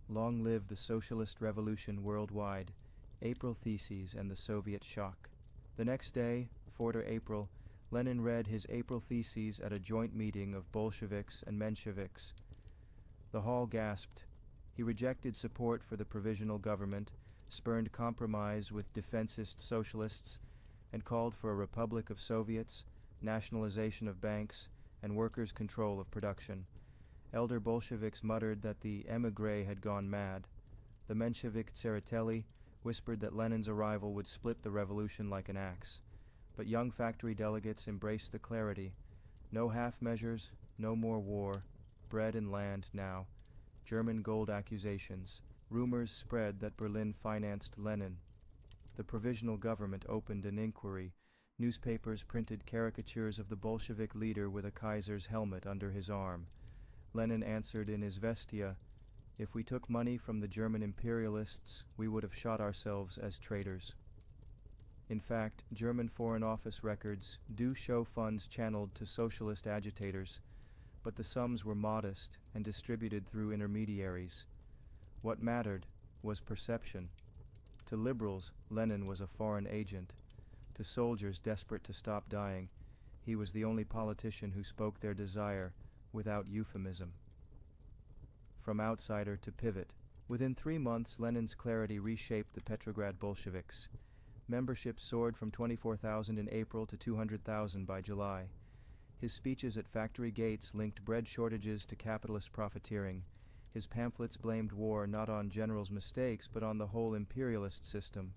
"Long live the socialist revolution worldwide, April Theses and the Soviet shock." The next day, 4 April, Lenin read his April Theses at a joint meeting of Bolsheviks and Mensheviks. The hall gasped. He rejected support for the provisional government, spurned compromise with defensist socialists, and called for a republic of Soviets, nationalization of banks, and workers' control of production. Elder Bolsheviks muttered that the émigré had gone mad. The Menshevik Tsereteli whispered that Lenin's arrival would split the revolution like an axe. But young factory delegates embraced the clarity. No half measures, no more war, bread and land now. German gold accusations. Rumors spread that Berlin financed Lenin. The provisional government opened an inquiry. Newspapers printed caricatures of the Bolshevik leader with a Kaiser's helmet under his arm. Lenin answered in his Vestia, "If we took money from the German imperialists, we would have shot ourselves as traitors." In fact, German Foreign Office records do show funds channeled to socialist agitators, but the sums were modest and distributed through intermediaries. What mattered was perception. To liberals, Lenin was a foreign agent. To soldiers desperate to stop dying, he was the only politician who spoke their desire without euphemism. From outsider to pivot. Within 3 months, Lenin's clarity reshaped the Petrograd Bolsheviks. Membership soared from 24,000 in April to 200,000 by July. His speeches at factory gates linked bread shortages to capitalist profiteering. His pamphlets blamed war not on generals' mistakes, but on the whole imperialist system.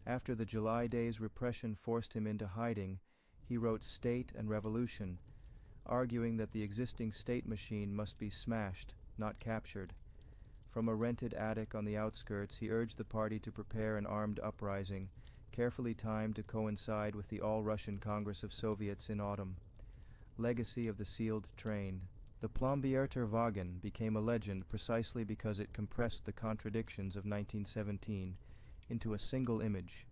After the July days' repression forced him into hiding, he wrote State and Revolution, arguing that the existing state machine must be smashed, not captured. From a rented attic on the outskirts, he urged the party to prepare an armed uprising, carefully timed to coincide with the All-Russian Congress of Soviets in autumn. Legacy of the sealed train. The Plombierter Wagen became a legend precisely because it compressed the contradictions of 1917 into a single image.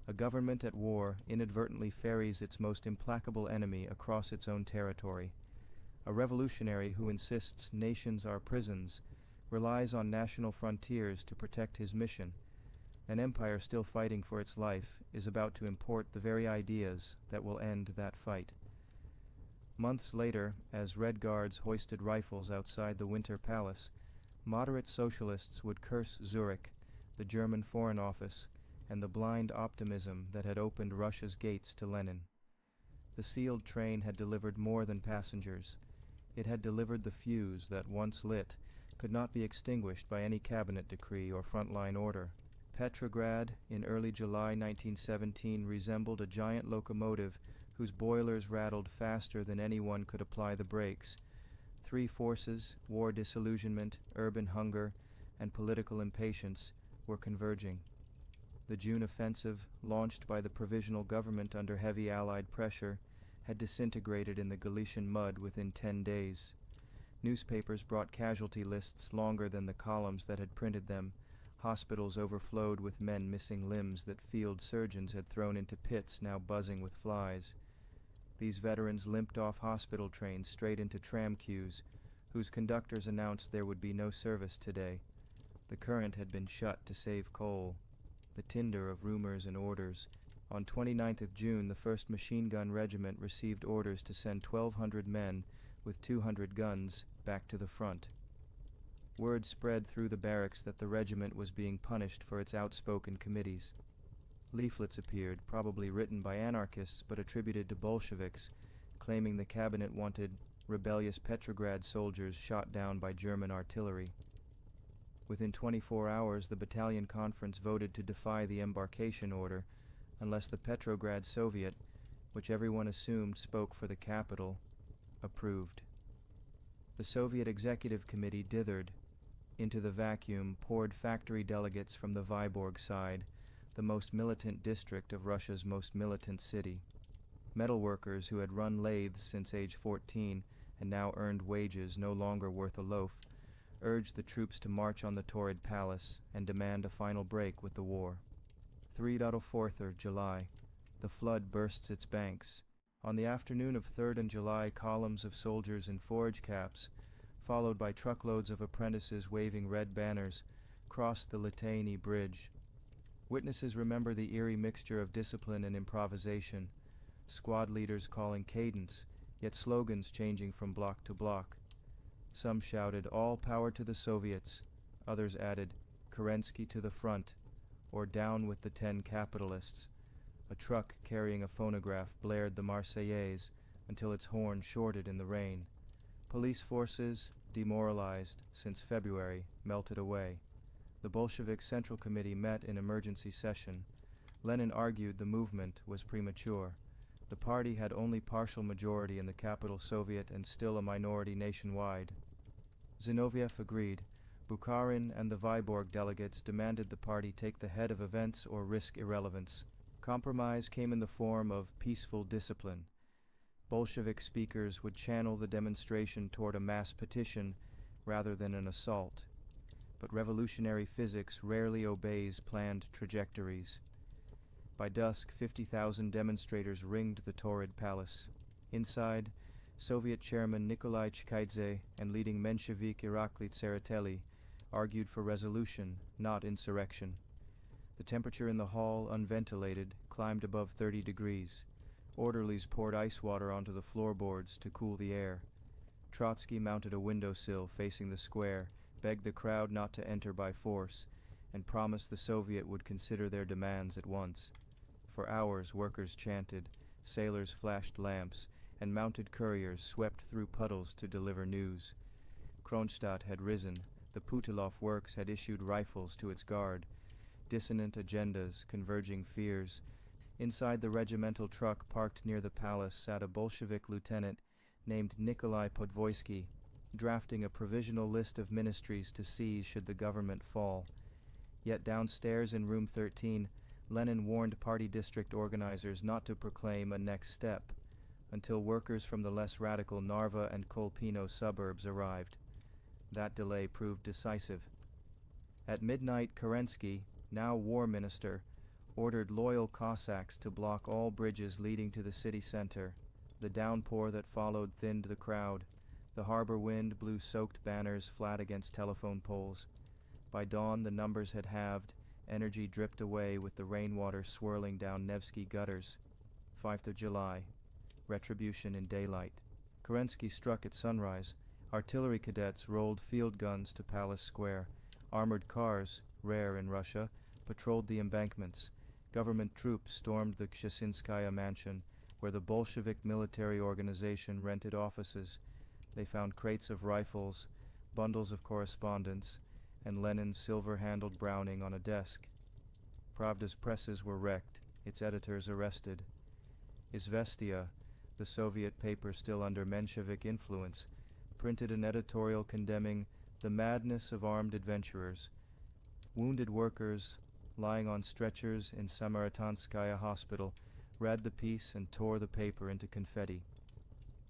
A government at war inadvertently ferries its most implacable enemy across its own territory. A revolutionary who insists nations are prisons relies on national frontiers to protect his mission. An empire still fighting for its life is about to import the very ideas that will end that fight. Months later, as Red Guards hoisted rifles outside the Winter Palace, moderate socialists would curse Zurich, the German Foreign Office, and the blind optimism that had opened Russia's gates to Lenin. The sealed train had delivered more than passengers. It had delivered the fuse that, once lit, could not be extinguished by any cabinet decree or frontline order. Petrograd, in early July 1917, resembled a giant locomotive whose boilers rattled faster than anyone could apply the brakes. 3 forces, war disillusionment, urban hunger, and political impatience, were converging. The June offensive, launched by the provisional government under heavy Allied pressure, had disintegrated in the Galician mud within 10 days. Newspapers brought casualty lists longer than the columns that had printed them. Hospitals overflowed with men missing limbs that field surgeons had thrown into pits now buzzing with flies. These veterans limped off hospital trains straight into tram queues, whose conductors announced there would be no service today. The current had been shut to save coal, the tinder of rumors and orders. On 29th of June, the 1st Machine Gun Regiment received orders to send 1,200 men with 200 guns back to the front. Word spread through the barracks that the regiment was being punished for its outspoken committees. Leaflets appeared, probably written by anarchists but attributed to Bolsheviks, claiming the cabinet wanted rebellious Petrograd soldiers shot down by German artillery. Within 24 hours, the battalion conference voted to defy the embarkation order unless the Petrograd Soviet, which everyone assumed spoke for the capital, approved. The Soviet Executive Committee dithered. Into the vacuum poured factory delegates from the Vyborg side, the most militant district of Russia's most militant city. Metalworkers who had run lathes since age 14 and now earned wages no longer worth a loaf, urged the troops to march on the Torrid Palace and demand a final break with the war. 3-4 July. The flood bursts its banks. On the afternoon of 3rd July, columns of soldiers in forage caps, followed by truckloads of apprentices waving red banners, crossed the Litani Bridge. Witnesses remember the eerie mixture of discipline and improvisation, squad leaders calling cadence, yet slogans changing from block to block. Some shouted, "All power to the Soviets." Others added, "Kerensky to the front," or "Down with the 10 capitalists." A truck carrying a phonograph blared the Marseillaise until its horn shorted in the rain. Police forces, demoralized since February, melted away. The Bolshevik Central Committee met in emergency session. Lenin argued the movement was premature. The party had only partial majority in the capital Soviet and still a minority nationwide. Zinoviev agreed. Bukharin and the Vyborg delegates demanded the party take the head of events or risk irrelevance. Compromise came in the form of peaceful discipline. Bolshevik speakers would channel the demonstration toward a mass petition rather than an assault. But revolutionary physics rarely obeys planned trajectories. By dusk, 50,000 demonstrators ringed the Torrid Palace. Inside, Soviet Chairman Nikolai Chkhaidze and leading Menshevik Irakli Tsereteli argued for resolution, not insurrection. The temperature in the hall, unventilated, climbed above 30 degrees. Orderlies poured ice water onto the floorboards to cool the air. Trotsky mounted a windowsill facing the square, begged the crowd not to enter by force, and promised the Soviet would consider their demands at once. For hours workers chanted, sailors flashed lamps, and mounted couriers swept through puddles to deliver news. Kronstadt had risen, the Putilov works had issued rifles to its guard. Dissonant agendas, converging fears. Inside the regimental truck parked near the palace sat a Bolshevik lieutenant named Nikolai Podvoisky, drafting a provisional list of ministries to seize should the government fall. Yet downstairs in room 13, Lenin warned party district organizers not to proclaim a next step until workers from the less radical Narva and Kolpino suburbs arrived. That delay proved decisive. At midnight, Kerensky, now war minister, ordered loyal Cossacks to block all bridges leading to the city center. The downpour that followed thinned the crowd. The harbor wind blew soaked banners flat against telephone poles. By dawn, the numbers had halved. Energy dripped away with the rainwater swirling down Nevsky gutters. 5th July. Retribution in daylight. Kerensky struck at sunrise. Artillery cadets rolled field guns to Palace Square. Armored cars, rare in Russia, patrolled the embankments. Government troops stormed the Kshesinskaya mansion, where the Bolshevik military organization rented offices. They found crates of rifles, bundles of correspondence, and Lenin's silver-handled Browning on a desk. Pravda's presses were wrecked, its editors arrested. Izvestia, the Soviet paper still under Menshevik influence, printed an editorial condemning the madness of armed adventurers. Wounded workers, lying on stretchers in Samaritanskaya Hospital, read the piece and tore the paper into confetti.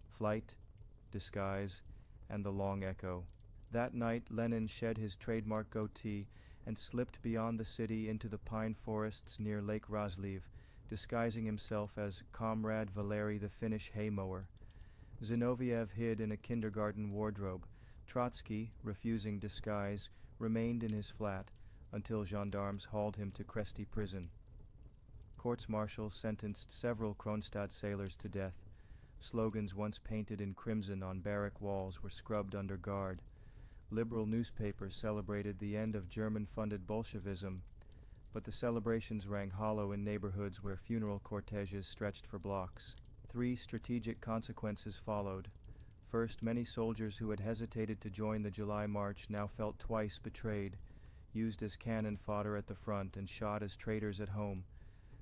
Flight, disguise, and the long echo. That night, Lenin shed his trademark goatee and slipped beyond the city into the pine forests near Lake Razliv, disguising himself as Comrade Valery the Finnish haymower. Zinoviev hid in a kindergarten wardrobe. Trotsky, refusing disguise, remained in his flat until gendarmes hauled him to Kresty prison. Courts-martial sentenced several Kronstadt sailors to death. Slogans once painted in crimson on barrack walls were scrubbed under guard. Liberal newspapers celebrated the end of German-funded Bolshevism, but the celebrations rang hollow in neighborhoods where funeral corteges stretched for blocks. 3 strategic consequences followed. First, many soldiers who had hesitated to join the July March now felt twice betrayed, used as cannon fodder at the front and shot as traitors at home.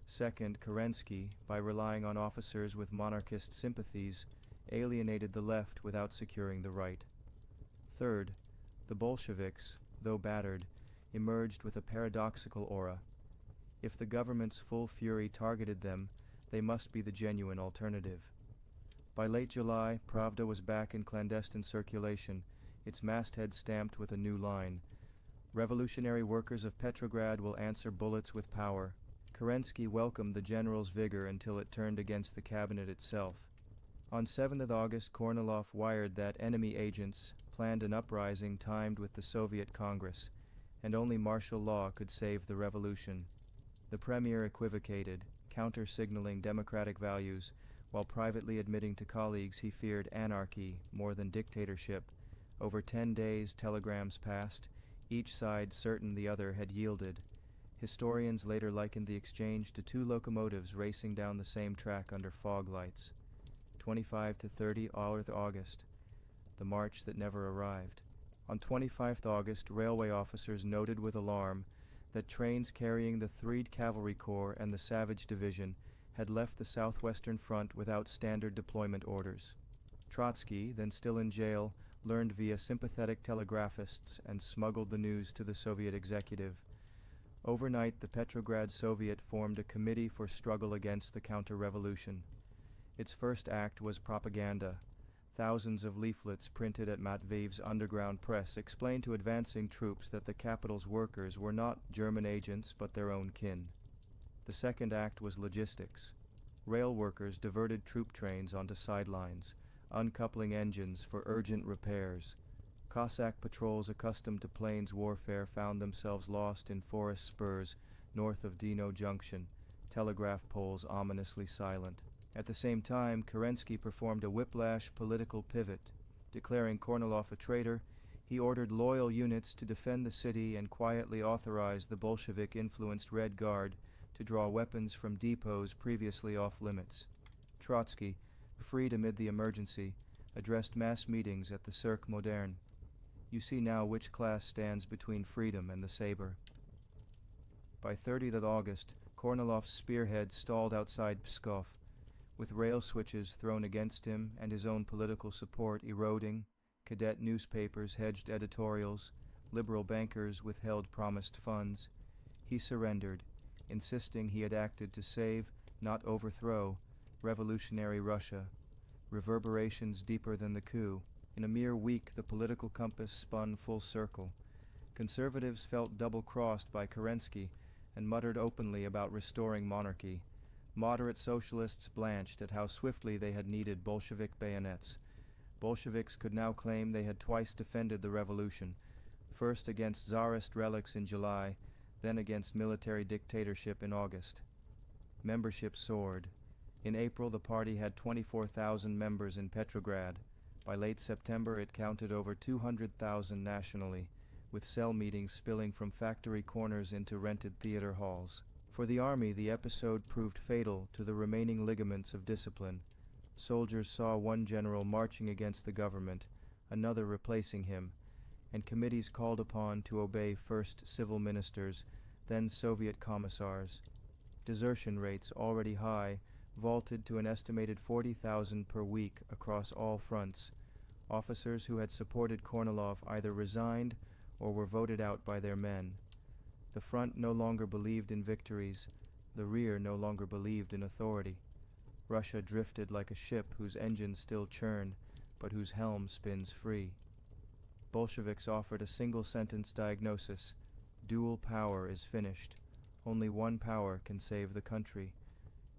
Second, Kerensky, by relying on officers with monarchist sympathies, alienated the left without securing the right. Third, the Bolsheviks, though battered, emerged with a paradoxical aura. If the government's full fury targeted them, they must be the genuine alternative. By late July, Pravda was back in clandestine circulation, its masthead stamped with a new line: "Revolutionary workers of Petrograd will answer bullets with power." Kerensky welcomed the general's vigor until it turned against the cabinet itself. On 7th August, Kornilov wired that enemy agents planned an uprising timed with the Soviet Congress, and only martial law could save the revolution. The premier equivocated, counter-signaling democratic values, while privately admitting to colleagues he feared anarchy more than dictatorship. Over 10 days, telegrams passed, each side certain the other had yielded. Historians later likened the exchange to two locomotives racing down the same track under fog lights. 25 to 30 August, the march that never arrived. On 25th August, railway officers noted with alarm that trains carrying the 3rd Cavalry Corps and the Savage Division had left the southwestern front without standard deployment orders. Trotsky, then still in jail, learned via sympathetic telegraphists and smuggled the news to the Soviet executive. Overnight, the Petrograd Soviet formed a committee for struggle against the counter-revolution. Its first act was propaganda. Thousands of leaflets printed at Matveev's underground press explained to advancing troops that the capital's workers were not German agents but their own kin. The second act was logistics. Rail workers diverted troop trains onto sidelines, uncoupling engines for urgent repairs. Cossack patrols accustomed to plains warfare found themselves lost in forest spurs north of Dino Junction, telegraph poles ominously silent. At the same time, Kerensky performed a whiplash political pivot. Declaring Kornilov a traitor, he ordered loyal units to defend the city and quietly authorized the Bolshevik-influenced Red Guard to draw weapons from depots previously off-limits. Trotsky, freed amid the emergency, addressed mass meetings at the Cirque Moderne. You see now which class stands between freedom and the saber. By 30th August, Kornilov's spearhead stalled outside Pskov, with rail switches thrown against him and his own political support eroding. Cadet newspapers hedged editorials, liberal bankers withheld promised funds. He surrendered, insisting he had acted to save, not overthrow, revolutionary Russia. Reverberations deeper than the coup. In a mere week, the political compass spun full circle. Conservatives felt double-crossed by Kerensky and muttered openly about restoring monarchy. Moderate socialists blanched at how swiftly they had needed Bolshevik bayonets. Bolsheviks could now claim they had twice defended the revolution, first against Tsarist relics in July, then against military dictatorship in August. Membership soared. In April, the party had 24,000 members in Petrograd. By late September, it counted over 200,000 nationally, with cell meetings spilling from factory corners into rented theater halls. For the army, the episode proved fatal to the remaining ligaments of discipline. Soldiers saw one general marching against the government, another replacing him, and committees called upon to obey first civil ministers, then Soviet commissars. Desertion rates, already high, vaulted to an estimated 40,000 per week across all fronts. Officers who had supported Kornilov either resigned or were voted out by their men. The front no longer believed in victories. The rear no longer believed in authority. Russia drifted like a ship whose engines still churn, but whose helm spins free. Bolsheviks offered a single-sentence diagnosis: dual power is finished. Only one power can save the country.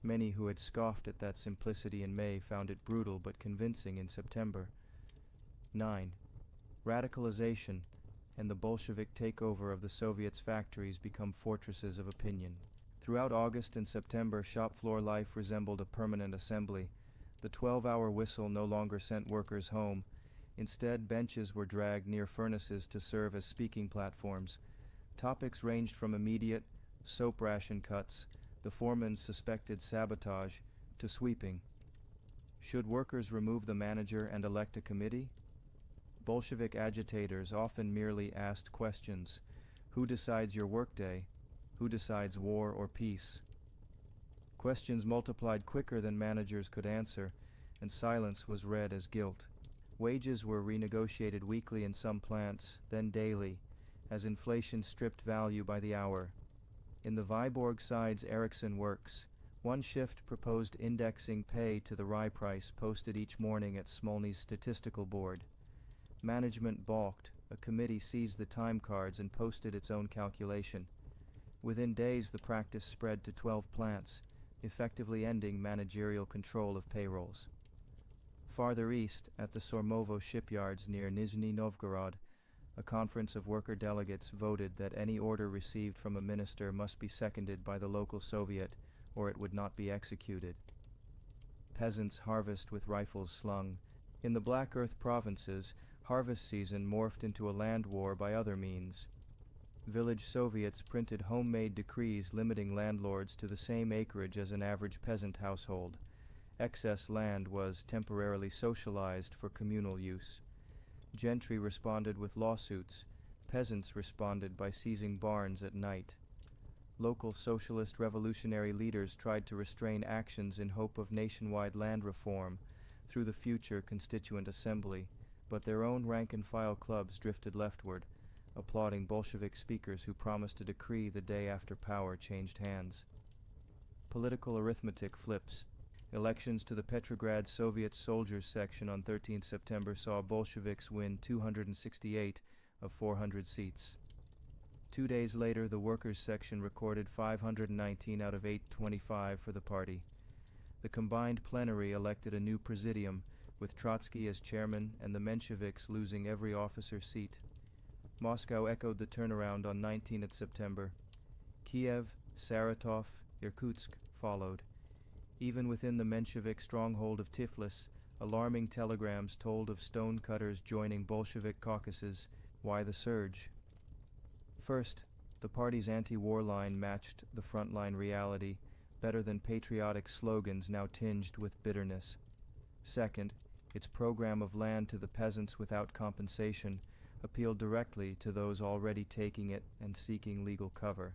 Many who had scoffed at that simplicity in May found it brutal but convincing in September. 9. Radicalization and the Bolshevik takeover of the Soviets' factories become fortresses of opinion. Throughout August and September, shop floor life resembled a permanent assembly. The 12-hour whistle no longer sent workers home. Instead, benches were dragged near furnaces to serve as speaking platforms. Topics ranged from immediate soap ration cuts, the foreman's suspected sabotage, to sweeping. Should workers remove the manager and elect a committee? Bolshevik agitators often merely asked questions. Who decides your workday? Who decides war or peace? Questions multiplied quicker than managers could answer, and silence was read as guilt. Wages were renegotiated weekly in some plants, then daily, as inflation stripped value by the hour. In the Viborg side's Ericsson works, one shift proposed indexing pay to the rye price posted each morning at Smolny's statistical board. Management balked. A committee seized the time cards and posted its own calculation. Within days, the practice spread to 12 plants, effectively ending managerial control of payrolls. Farther east, at the Sormovo shipyards near Nizhny Novgorod, a conference of worker delegates voted that any order received from a minister must be seconded by the local Soviet, or it would not be executed. Peasants harvest with rifles slung. In the Black Earth provinces, harvest season morphed into a land war by other means. Village Soviets printed homemade decrees limiting landlords to the same acreage as an average peasant household. Excess land was temporarily socialized for communal use. Gentry responded with lawsuits. Peasants responded by seizing barns at night. Local socialist revolutionary leaders tried to restrain actions in hope of nationwide land reform through the future Constituent Assembly, but their own rank-and-file clubs drifted leftward, applauding Bolshevik speakers who promised a decree the day after power changed hands. Political arithmetic flips. Elections to the Petrograd Soviet Soldiers section on 13 September saw Bolsheviks win 268 of 400 seats. 2 days later, the Workers' section recorded 519 out of 825 for the party. The combined plenary elected a new presidium, with Trotsky as chairman and the Mensheviks losing every officer seat. Moscow echoed the turnaround on 19th September. Kiev, Saratov, Irkutsk followed. Even within the Menshevik stronghold of Tiflis, alarming telegrams told of stonecutters joining Bolshevik caucuses. Why the surge? First, the party's anti-war line matched the frontline reality better than patriotic slogans now tinged with bitterness. Second, its program of land to the peasants without compensation appealed directly to those already taking it and seeking legal cover.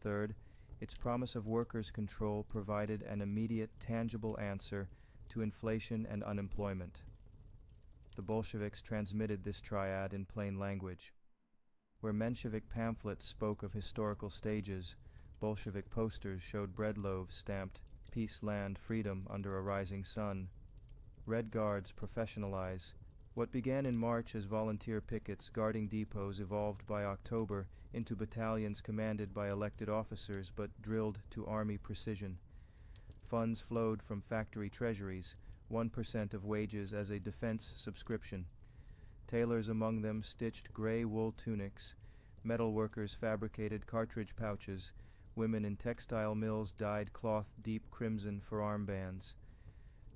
Third, its promise of workers' control provided an immediate, tangible answer to inflation and unemployment. The Bolsheviks transmitted this triad in plain language. Where Menshevik pamphlets spoke of historical stages, Bolshevik posters showed bread loaves stamped "Peace, Land, Freedom under a Rising Sun." Red Guards professionalize. What began in March as volunteer pickets guarding depots evolved by October into battalions commanded by elected officers but drilled to army precision. Funds flowed from factory treasuries, 1% of wages as a defense subscription. Tailors among them stitched gray wool tunics. Metal workers fabricated cartridge pouches. Women in textile mills dyed cloth deep crimson for armbands.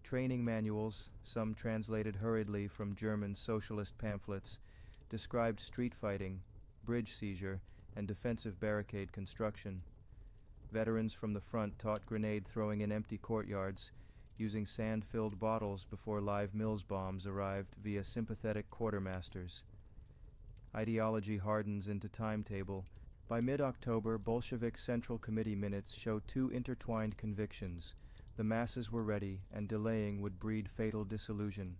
Training manuals, some translated hurriedly from German socialist pamphlets, described street fighting, bridge seizure, and defensive barricade construction. Veterans from the front taught grenade throwing in empty courtyards, using sand-filled bottles before live Mills bombs arrived via sympathetic quartermasters. Ideology hardens into timetable. By mid-October, Bolshevik Central Committee minutes show two intertwined convictions. The masses were ready, and delaying would breed fatal disillusion.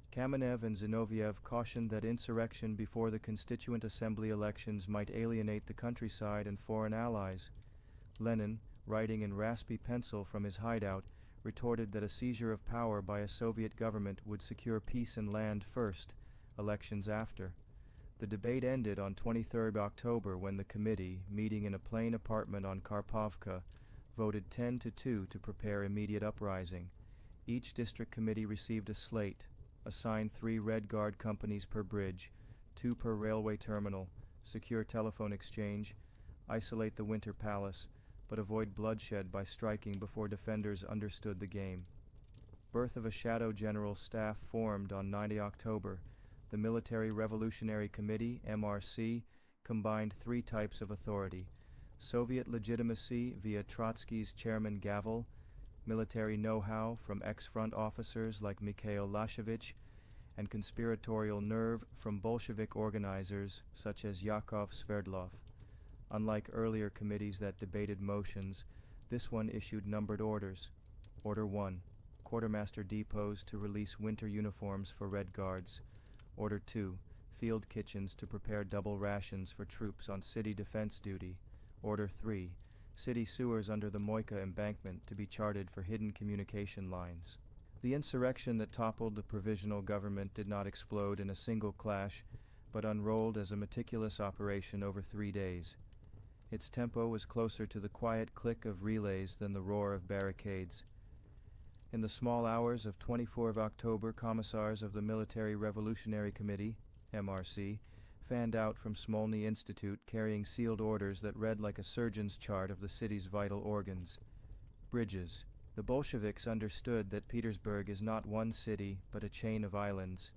Kamenev and Zinoviev cautioned that insurrection before the Constituent Assembly elections might alienate the countryside and foreign allies. Lenin, writing in raspy pencil from his hideout, retorted that a seizure of power by a Soviet government would secure peace and land first, elections after. The debate ended on 23 October when the committee, meeting in a plain apartment on Karpovka, voted 10-2 to prepare immediate uprising. Each district committee received a slate, assigned 3 Red Guard companies per bridge, 2 per railway terminal, secure telephone exchange, isolate the Winter Palace, but avoid bloodshed by striking before defenders understood the game. Birth of a shadow general staff formed on 90 October. The Military Revolutionary Committee, MRC, combined 3 types of authority: Soviet legitimacy via Trotsky's chairman Gavel, military know-how from ex-front officers like Mikhail Lashevich, and conspiratorial nerve from Bolshevik organizers such as Yakov Sverdlov. Unlike earlier committees that debated motions, This one issued numbered orders. Order 1. Quartermaster depots to release winter uniforms for Red Guards. Order 2. Field kitchens to prepare double rations for troops on city defense duty. Order 3. City sewers under the Moika embankment to be charted for hidden communication lines. The insurrection that toppled the provisional government did not explode in a single clash, but unrolled as a meticulous operation over 3 days. Its tempo was closer to the quiet click of relays than the roar of barricades. In the small hours of 24 of October, commissars of the Military Revolutionary Committee, MRC, fanned out from Smolny Institute carrying sealed orders that read like a surgeon's chart of the city's vital organs. Bridges. The Bolsheviks understood that Petersburg is not one city, but a chain of islands.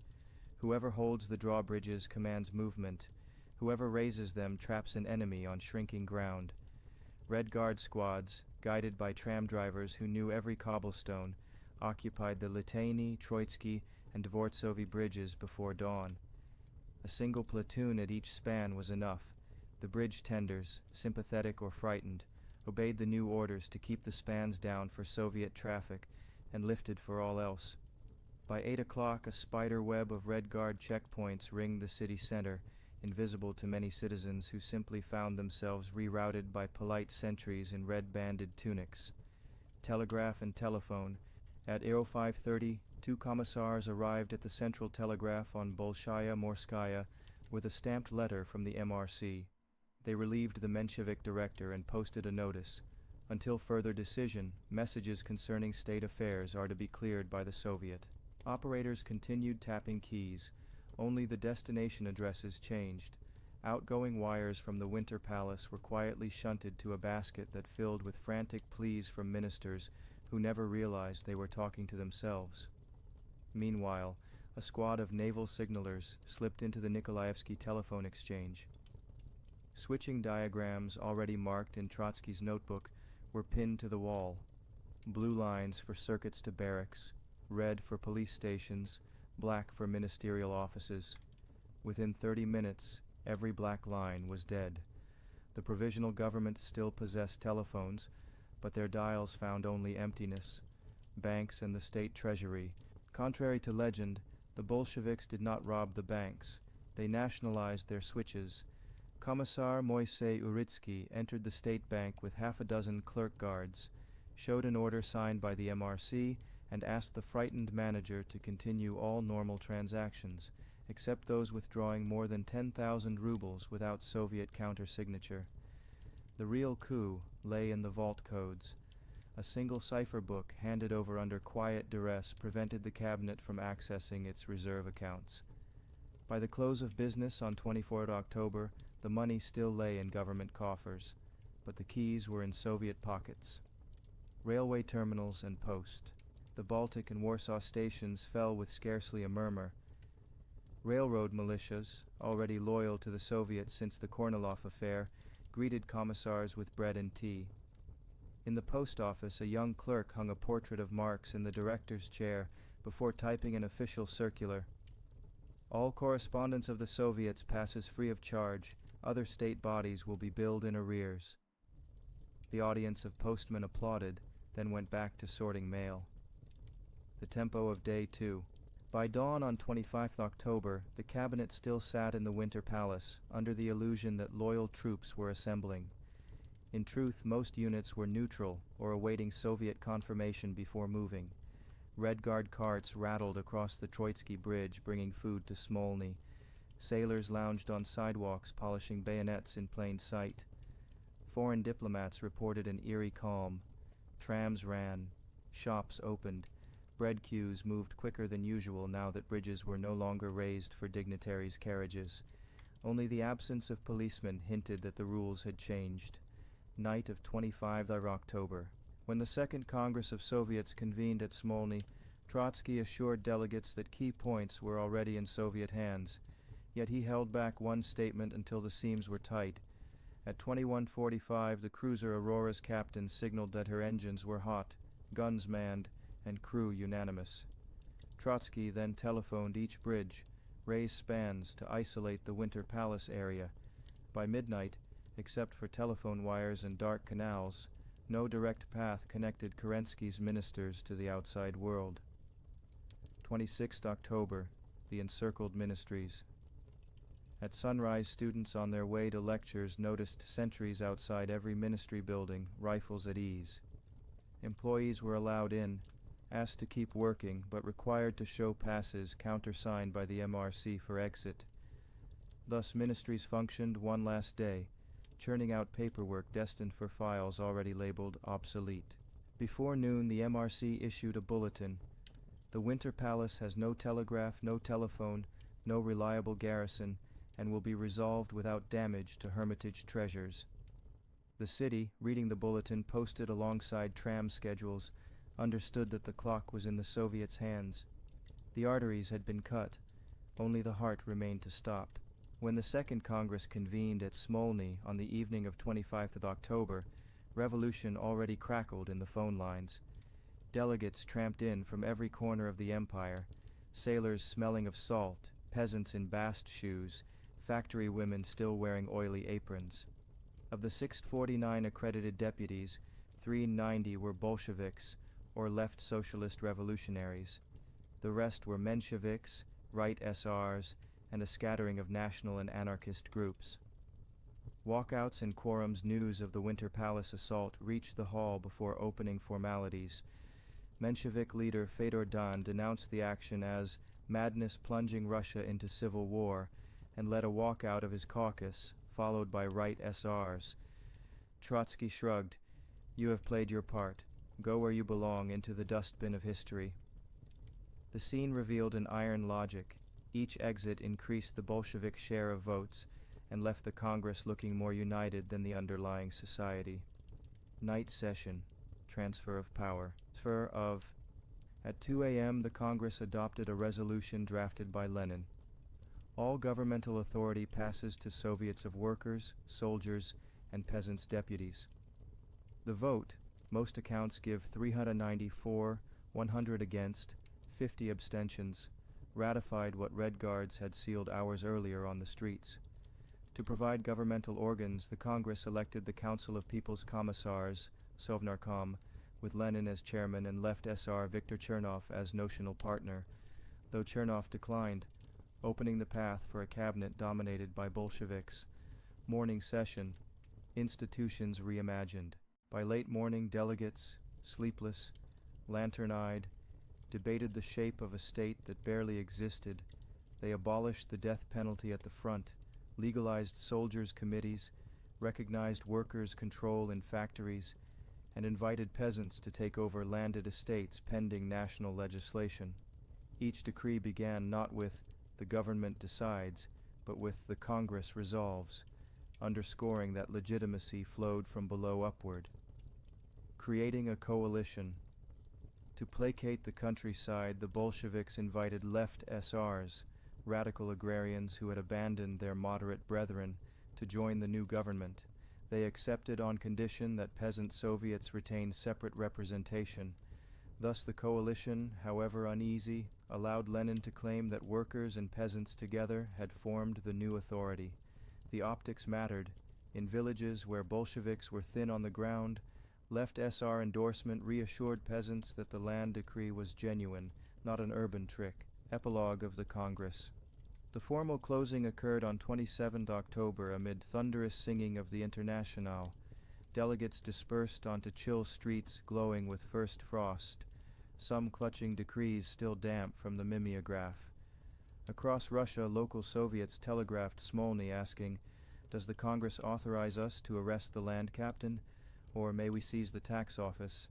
Whoever holds the drawbridges commands movement. Whoever raises them traps an enemy on shrinking ground. Red Guard squads, guided by tram drivers who knew every cobblestone, occupied the Liteyny, Troitsky, and Dvortsovy bridges before dawn. A single platoon at each span was enough. The bridge tenders, sympathetic or frightened, obeyed the new orders to keep the spans down for Soviet traffic and lifted for all else. By 8 o'clock, a spider web of Red Guard checkpoints ringed the city center, invisible to many citizens who simply found themselves rerouted by polite sentries in red-banded tunics. Telegraph and telephone. At 05:30, 2 commissars arrived at the central telegraph on Bolshaya Morskaya with a stamped letter from the MRC. They relieved the Menshevik director and posted a notice. Until further decision, messages concerning state affairs are to be cleared by the Soviet. Operators continued tapping keys. Only the destination addresses changed. Outgoing wires from the Winter Palace were quietly shunted to a basket that filled with frantic pleas from ministers who never realized they were talking to themselves. Meanwhile, a squad of naval signalers slipped into the Nikolaevsky telephone exchange. Switching diagrams already marked in Trotsky's notebook were pinned to the wall. Blue lines for circuits to barracks, red for police stations, black for ministerial offices. Within 30 minutes, every black line was dead. The provisional government still possessed telephones, but their dials found only emptiness. Banks and the state treasury. Contrary to legend, the Bolsheviks did not rob the banks. They nationalized their switches. Commissar Moisey Uritsky entered the state bank with half a dozen clerk guards, showed an order signed by the MRC, and asked the frightened manager to continue all normal transactions, except those withdrawing more than 10,000 rubles without Soviet counter-signature. The real coup lay in the vault codes. A single cipher book handed over under quiet duress prevented the cabinet from accessing its reserve accounts. By the close of business on 24 October, the money still lay in government coffers, but the keys were in Soviet pockets. Railway terminals and post. The Baltic and Warsaw stations fell with scarcely a murmur. Railroad militias, already loyal to the Soviets since the Kornilov affair, greeted commissars with bread and tea. In the post office, a young clerk hung a portrait of Marx in the director's chair before typing an official circular. All correspondence of the Soviets passes free of charge. Other state bodies will be billed in arrears. The audience of postmen applauded, then went back to sorting mail. The tempo of day 2. By dawn on 25 October, the cabinet still sat in the Winter Palace, under the illusion that loyal troops were assembling. In truth, most units were neutral or awaiting Soviet confirmation before moving. Red Guard carts rattled across the Troitsky Bridge, bringing food to Smolny. Sailors lounged on sidewalks, polishing bayonets in plain sight. Foreign diplomats reported an eerie calm. Trams ran. Shops opened. Bread queues moved quicker than usual now that bridges were no longer raised for dignitaries' carriages. Only the absence of policemen hinted that the rules had changed. Night of 25 October. When the Second Congress of Soviets convened at Smolny, Trotsky assured delegates that key points were already in Soviet hands. Yet he held back one statement until the seams were tight. At 21:45, the cruiser Aurora's captain signaled that her engines were hot, guns manned, and crew unanimous. Trotsky then telephoned each bridge, raised spans to isolate the Winter Palace area. By midnight, except for telephone wires and dark canals, No direct path connected Kerensky's ministers to the outside world. 26th October, the encircled ministries. At sunrise, students on their way to lectures noticed sentries outside every ministry building, rifles at ease. Employees were allowed in, asked to keep working, but required to show passes countersigned by the MRC for exit. Thus ministries functioned one last day, churning out paperwork destined for files already labeled obsolete. Before noon, the MRC issued a bulletin. The Winter Palace has no telegraph, no telephone, no reliable garrison, and will be resolved without damage to Hermitage treasures. The city, reading the bulletin posted alongside tram schedules, understood that the clock was in the Soviets' hands. The arteries had been cut. Only the heart remained to stop. When the Second Congress convened at Smolny on the evening of 25th of October, revolution already crackled in the phone lines. Delegates tramped in from every corner of the empire, sailors smelling of salt, peasants in bast shoes, factory women still wearing oily aprons. Of the 649 accredited deputies, 390 were Bolsheviks, or left socialist revolutionaries. The rest were Mensheviks, right SRs, and a scattering of national and anarchist groups. Walkouts and quorums news of the Winter Palace assault reached the hall before opening formalities. Menshevik leader Fedor Dan denounced the action as madness plunging Russia into civil war and led a walkout of his caucus, followed by right SRs. Trotsky shrugged. "You have played your part. Go where you belong, into the dustbin of history." The scene revealed an iron logic. Each exit increased the Bolshevik share of votes and left the Congress looking more united than the underlying society. Night session. Transfer of power. At 2 a.m., the Congress adopted a resolution drafted by Lenin. All governmental authority passes to Soviets of workers, soldiers, and peasants' deputies. The vote, most accounts give 394, 100 against, 50 abstentions, ratified what Red Guards had sealed hours earlier on the streets. To provide governmental organs, the Congress elected the Council of People's Commissars, Sovnarkom, with Lenin as chairman and left SR Viktor Chernov as notional partner, though Chernov declined, opening the path for a cabinet dominated by Bolsheviks. Morning session. Institutions reimagined. By late morning, delegates, sleepless, lantern-eyed, debated the shape of a state that barely existed. They abolished the death penalty at the front, legalized soldiers' committees, recognized workers' control in factories, and invited peasants to take over landed estates pending national legislation. Each decree began not with "the government decides," but with "the Congress resolves," underscoring that legitimacy flowed from below upward. Creating a coalition. To placate the countryside, the Bolsheviks invited left SRs, radical agrarians who had abandoned their moderate brethren, to join the new government. They accepted on condition that peasant Soviets retain separate representation. Thus the coalition, however uneasy, allowed Lenin to claim that workers and peasants together had formed the new authority. The optics mattered. In villages where Bolsheviks were thin on the ground, left SR endorsement reassured peasants that the land decree was genuine, not an urban trick. Epilogue of the Congress. The formal closing occurred on 27 October amid thunderous singing of the Internationale. Delegates dispersed onto chill streets glowing with first frost, some clutching decrees still damp from the mimeograph. Across Russia, local Soviets telegraphed Smolny asking, "Does the Congress authorize us to arrest the land captain, or may we seize the tax office?"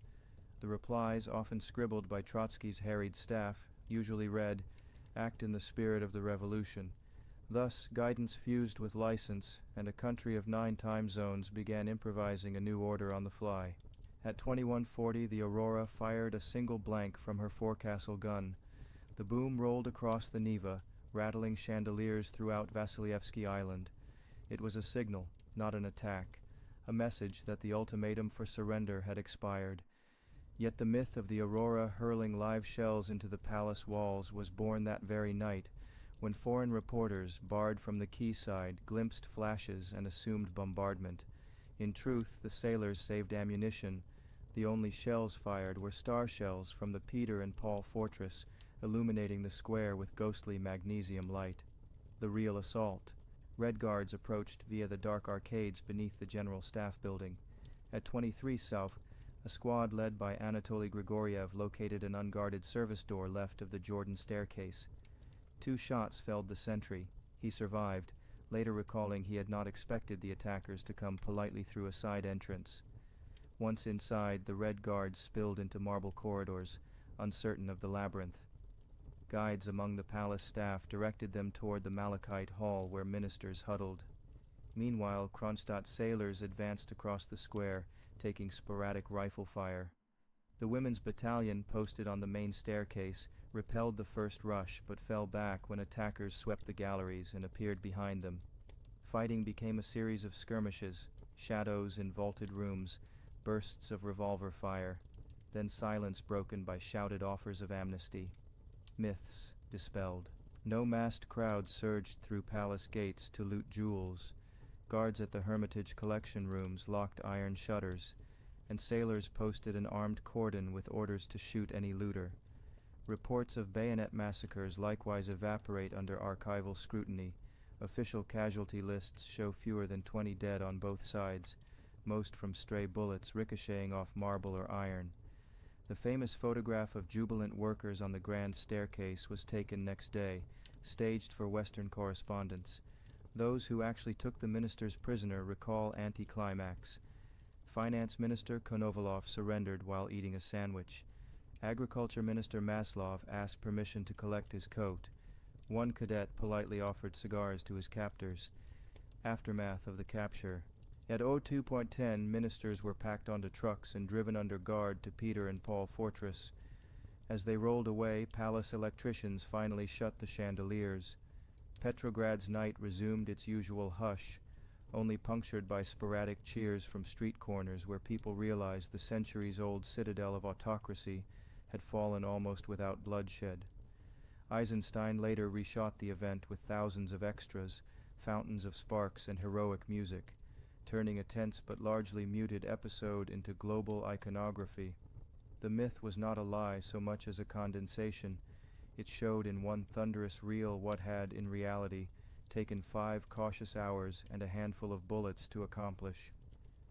The replies, often scribbled by Trotsky's harried staff, usually read, "Act in the spirit of the revolution." Thus, guidance fused with license, and a country of 9 time zones began improvising a new order on the fly. At 21:40, the Aurora fired a single blank from her forecastle gun. The boom rolled across the Neva, rattling chandeliers throughout Vasilievsky Island. It was a signal, not an attack, a message that the ultimatum for surrender had expired. Yet the myth of the Aurora hurling live shells into the palace walls was born that very night, when foreign reporters, barred from the quayside, glimpsed flashes and assumed bombardment. In truth, the sailors saved ammunition. The only shells fired were star shells from the Peter and Paul fortress, illuminating the square with ghostly magnesium light. The real assault. Red Guards approached via the dark arcades beneath the General Staff building. At 23 South, a squad led by Anatoly Grigoriev located an unguarded service door left of the Jordan staircase. 2 shots felled the sentry. He survived, later recalling he had not expected the attackers to come politely through a side entrance. Once inside, the Red Guards spilled into marble corridors, uncertain of the labyrinth. Guides among the palace staff directed them toward the Malachite hall where ministers huddled. Meanwhile, Kronstadt sailors advanced across the square, taking sporadic rifle fire. The women's battalion, posted on the main staircase, repelled the first rush but fell back when attackers swept the galleries and appeared behind them. Fighting became a series of skirmishes, shadows in vaulted rooms, bursts of revolver fire, then silence broken by shouted offers of amnesty. Myths dispelled. No massed crowds surged through palace gates to loot jewels. Guards at the Hermitage collection rooms locked iron shutters, and sailors posted an armed cordon with orders to shoot any looter. Reports of bayonet massacres likewise evaporate under archival scrutiny. Official casualty lists show fewer than 20 dead on both sides, most from stray bullets ricocheting off marble or iron. The famous photograph of jubilant workers on the grand staircase was taken next day, staged for Western correspondents. Those who actually took the ministers prisoner recall anticlimax. Finance Minister Kornilov surrendered while eating a sandwich. Agriculture Minister Maslov asked permission to collect his coat. One cadet politely offered cigars to his captors. Aftermath of the capture. At 02:10, ministers were packed onto trucks and driven under guard to Peter and Paul Fortress. As they rolled away, palace electricians finally shut the chandeliers. Petrograd's night resumed its usual hush, only punctured by sporadic cheers from street corners where people realized the centuries-old citadel of autocracy had fallen almost without bloodshed. Eisenstein later reshot the event with thousands of extras, fountains of sparks, and heroic music, turning a tense but largely muted episode into global iconography. The myth was not a lie so much as a condensation. It showed in one thunderous reel what had, in reality, taken 5 cautious hours and a handful of bullets to accomplish.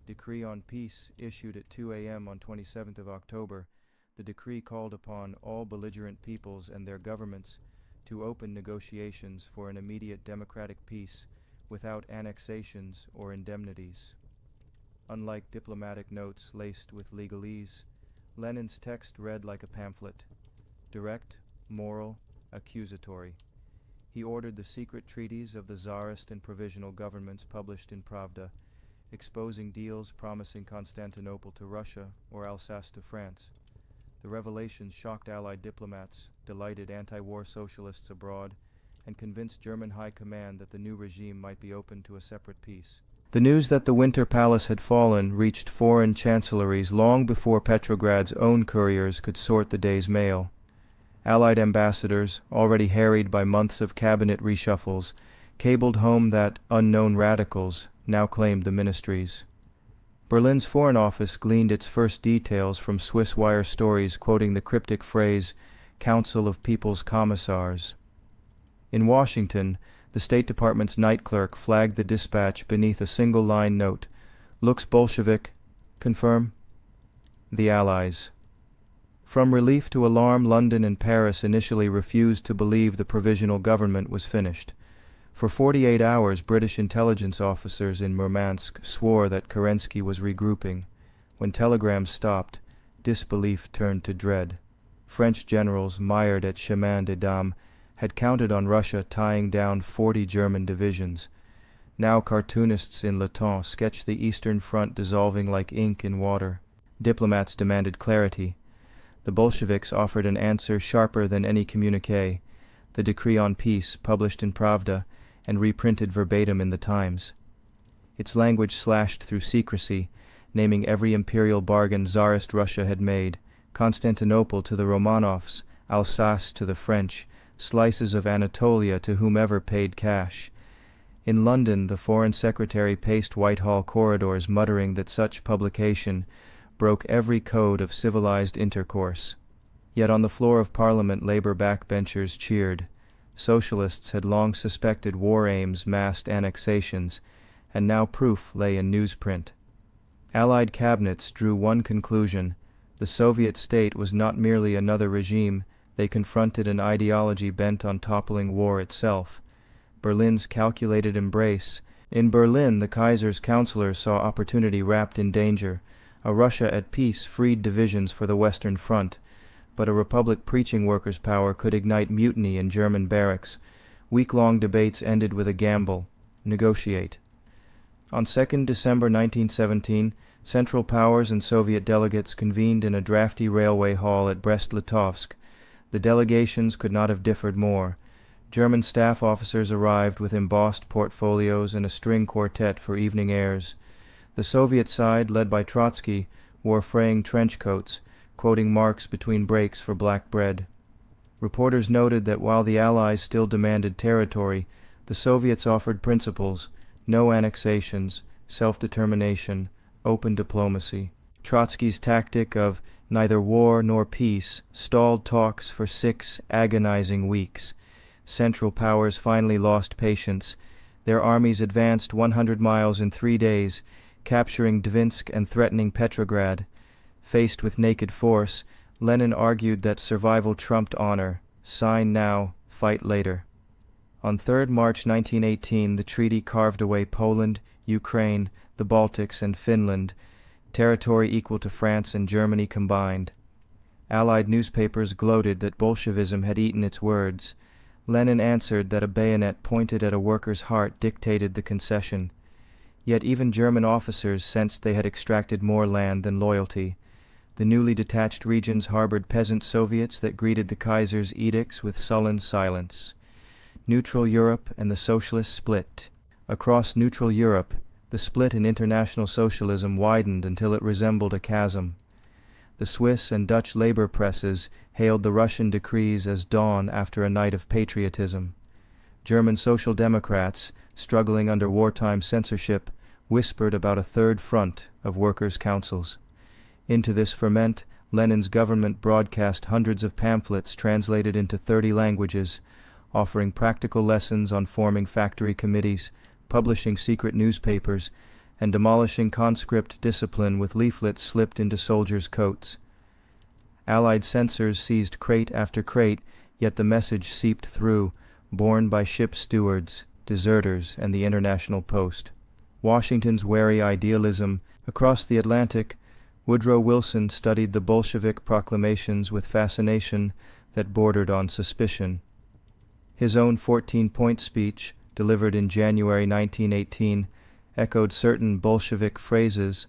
Decree on Peace, issued at 2 a.m. on 27th of October, the decree called upon all belligerent peoples and their governments to open negotiations for an immediate democratic peace without annexations or indemnities. Unlike diplomatic notes laced with legalese, Lenin's text read like a pamphlet, direct, moral, accusatory. He ordered the secret treaties of the Tsarist and provisional governments published in Pravda, exposing deals promising Constantinople to Russia or Alsace to France. The revelations shocked Allied diplomats, delighted anti-war socialists abroad, and convinced German high command that the new regime might be open to a separate peace. The news that the Winter Palace had fallen reached foreign chancelleries long before Petrograd's own couriers could sort the day's mail. Allied ambassadors, already harried by months of cabinet reshuffles, cabled home that unknown radicals now claimed the ministries. Berlin's Foreign Office gleaned its first details from Swiss wire stories quoting the cryptic phrase, Council of People's Commissars. In Washington, the State Department's night clerk flagged the dispatch beneath a single-line note, Looks Bolshevik. Confirm. The Allies. From relief to alarm, London and Paris initially refused to believe the provisional government was finished. For 48 hours, British intelligence officers in Murmansk swore that Kerensky was regrouping. When telegrams stopped, disbelief turned to dread. French generals mired at Chemin des Dames had counted on Russia tying down 40 German divisions. Now cartoonists in Le Temps sketched the Eastern Front dissolving like ink in water. Diplomats demanded clarity. The Bolsheviks offered an answer sharper than any communiqué, the decree on peace, published in Pravda and reprinted verbatim in the Times. Its language slashed through secrecy, naming every imperial bargain Tsarist Russia had made, Constantinople to the Romanovs, Alsace to the French, slices of Anatolia to whomever paid cash. In London, the Foreign Secretary paced Whitehall corridors muttering that such publication broke every code of civilized intercourse. Yet on the floor of Parliament, Labour backbenchers cheered. Socialists had long suspected war aims masked annexations, and now proof lay in newsprint. Allied cabinets drew one conclusion: the Soviet state was not merely another regime, they confronted an ideology bent on toppling war itself. Berlin's calculated embrace. In Berlin, the Kaiser's counselors saw opportunity wrapped in danger. A Russia at peace freed divisions for the Western Front, but a republic preaching workers' power could ignite mutiny in German barracks. Week-long debates ended with a gamble: negotiate. On 2 December 1917, Central Powers and Soviet delegates convened in a drafty railway hall at Brest-Litovsk. The delegations could not have differed more. German staff officers arrived with embossed portfolios and a string quartet for evening airs. The Soviet side, led by Trotsky, wore fraying trench coats, quoting Marx between breaks for black bread. Reporters noted that while the Allies still demanded territory, the Soviets offered principles: no annexations, self-determination, open diplomacy. Trotsky's tactic of neither war nor peace stalled talks for 6 agonizing weeks. Central Powers finally lost patience. Their armies advanced 100 miles in 3 days, capturing Dvinsk and threatening Petrograd. Faced with naked force, Lenin argued that survival trumped honor: sign now, fight later. On 3 March 1918, the treaty carved away Poland, Ukraine, the Baltics, and Finland, territory equal to France and Germany combined. Allied newspapers gloated that Bolshevism had eaten its words. Lenin answered that a bayonet pointed at a worker's heart dictated the concession. Yet even German officers sensed they had extracted more land than loyalty. The newly detached regions harbored peasant Soviets that greeted the Kaiser's edicts with sullen silence. Neutral Europe and the socialists split. Across neutral Europe, the split in international socialism widened until it resembled a chasm. The Swiss and Dutch labor presses hailed the Russian decrees as dawn after a night of patriotism. German Social Democrats, struggling under wartime censorship, whispered about a third front of workers' councils. Into this ferment, Lenin's government broadcast hundreds of pamphlets translated into 30 languages, offering practical lessons on forming factory committees, publishing secret newspapers, and demolishing conscript discipline with leaflets slipped into soldiers' coats. Allied censors seized crate after crate, yet the message seeped through, borne by ship stewards, deserters, and the International Post. Washington's wary idealism. Across the Atlantic, Woodrow Wilson studied the Bolshevik proclamations with fascination that bordered on suspicion. His own 14-point speech, delivered in January 1918, echoed certain Bolshevik phrases: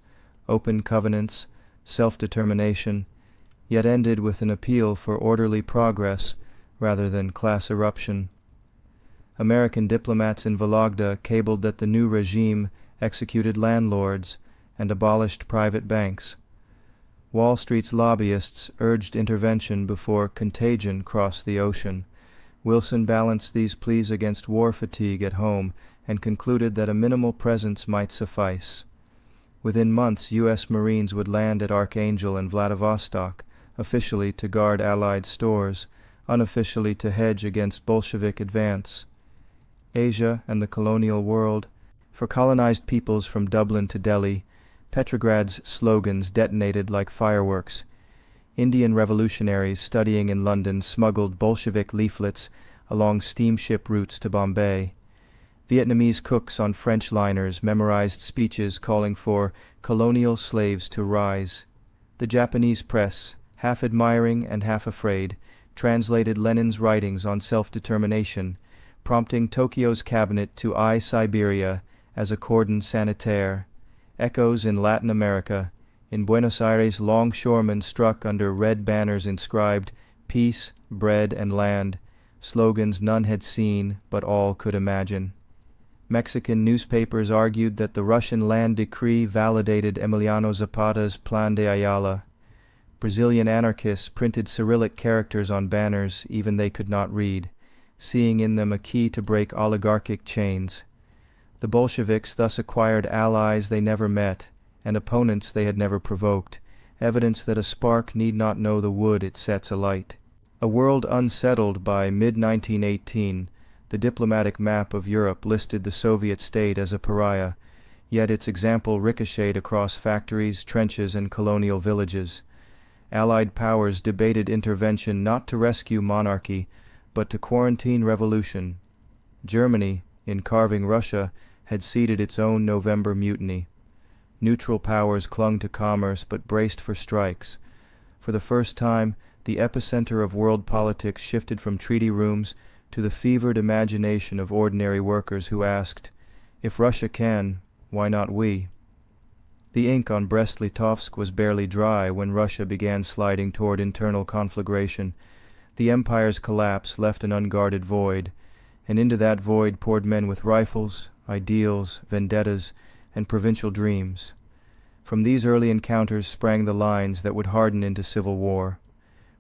open covenants, self-determination, yet ended with an appeal for orderly progress rather than class eruption. American diplomats in Vologda cabled that the new regime executed landlords and abolished private banks. Wall Street's lobbyists urged intervention before contagion crossed the ocean. Wilson balanced these pleas against war fatigue at home and concluded that a minimal presence might suffice. Within months, U.S. Marines would land at Archangel and Vladivostok, officially to guard Allied stores, unofficially to hedge against Bolshevik advance. Asia and the colonial world. For colonized peoples from Dublin to Delhi, Petrograd's slogans detonated like fireworks. Indian revolutionaries studying in London smuggled Bolshevik leaflets along steamship routes to Bombay. Vietnamese cooks on French liners memorized speeches calling for colonial slaves to rise. The Japanese press, half admiring and half afraid, translated Lenin's writings on self-determination, prompting Tokyo's cabinet to eye Siberia as a cordon sanitaire. Echoes in Latin America. In Buenos Aires, longshoremen struck under red banners inscribed "Peace, Bread, and Land," slogans none had seen but all could imagine. Mexican newspapers argued that the Russian land decree validated Emiliano Zapata's Plan de Ayala. Brazilian anarchists printed Cyrillic characters on banners even they could not read, seeing in them a key to break oligarchic chains. The Bolsheviks thus acquired allies they never met, and opponents they had never provoked, evidence that a spark need not know the wood it sets alight. A world unsettled by mid-1918, the diplomatic map of Europe listed the Soviet state as a pariah, yet its example ricocheted across factories, trenches, and colonial villages. Allied powers debated intervention not to rescue monarchy, but to quarantine revolution. Germany, in carving Russia, had seeded its own November mutiny. Neutral powers clung to commerce but braced for strikes. For the first time, the epicenter of world politics shifted from treaty rooms to the fevered imagination of ordinary workers who asked, "If Russia can, why not we?" The ink on Brest-Litovsk was barely dry when Russia began sliding toward internal conflagration. The empire's collapse left an unguarded void, and into that void poured men with rifles, ideals, vendettas, and provincial dreams. From these early encounters sprang the lines that would harden into civil war.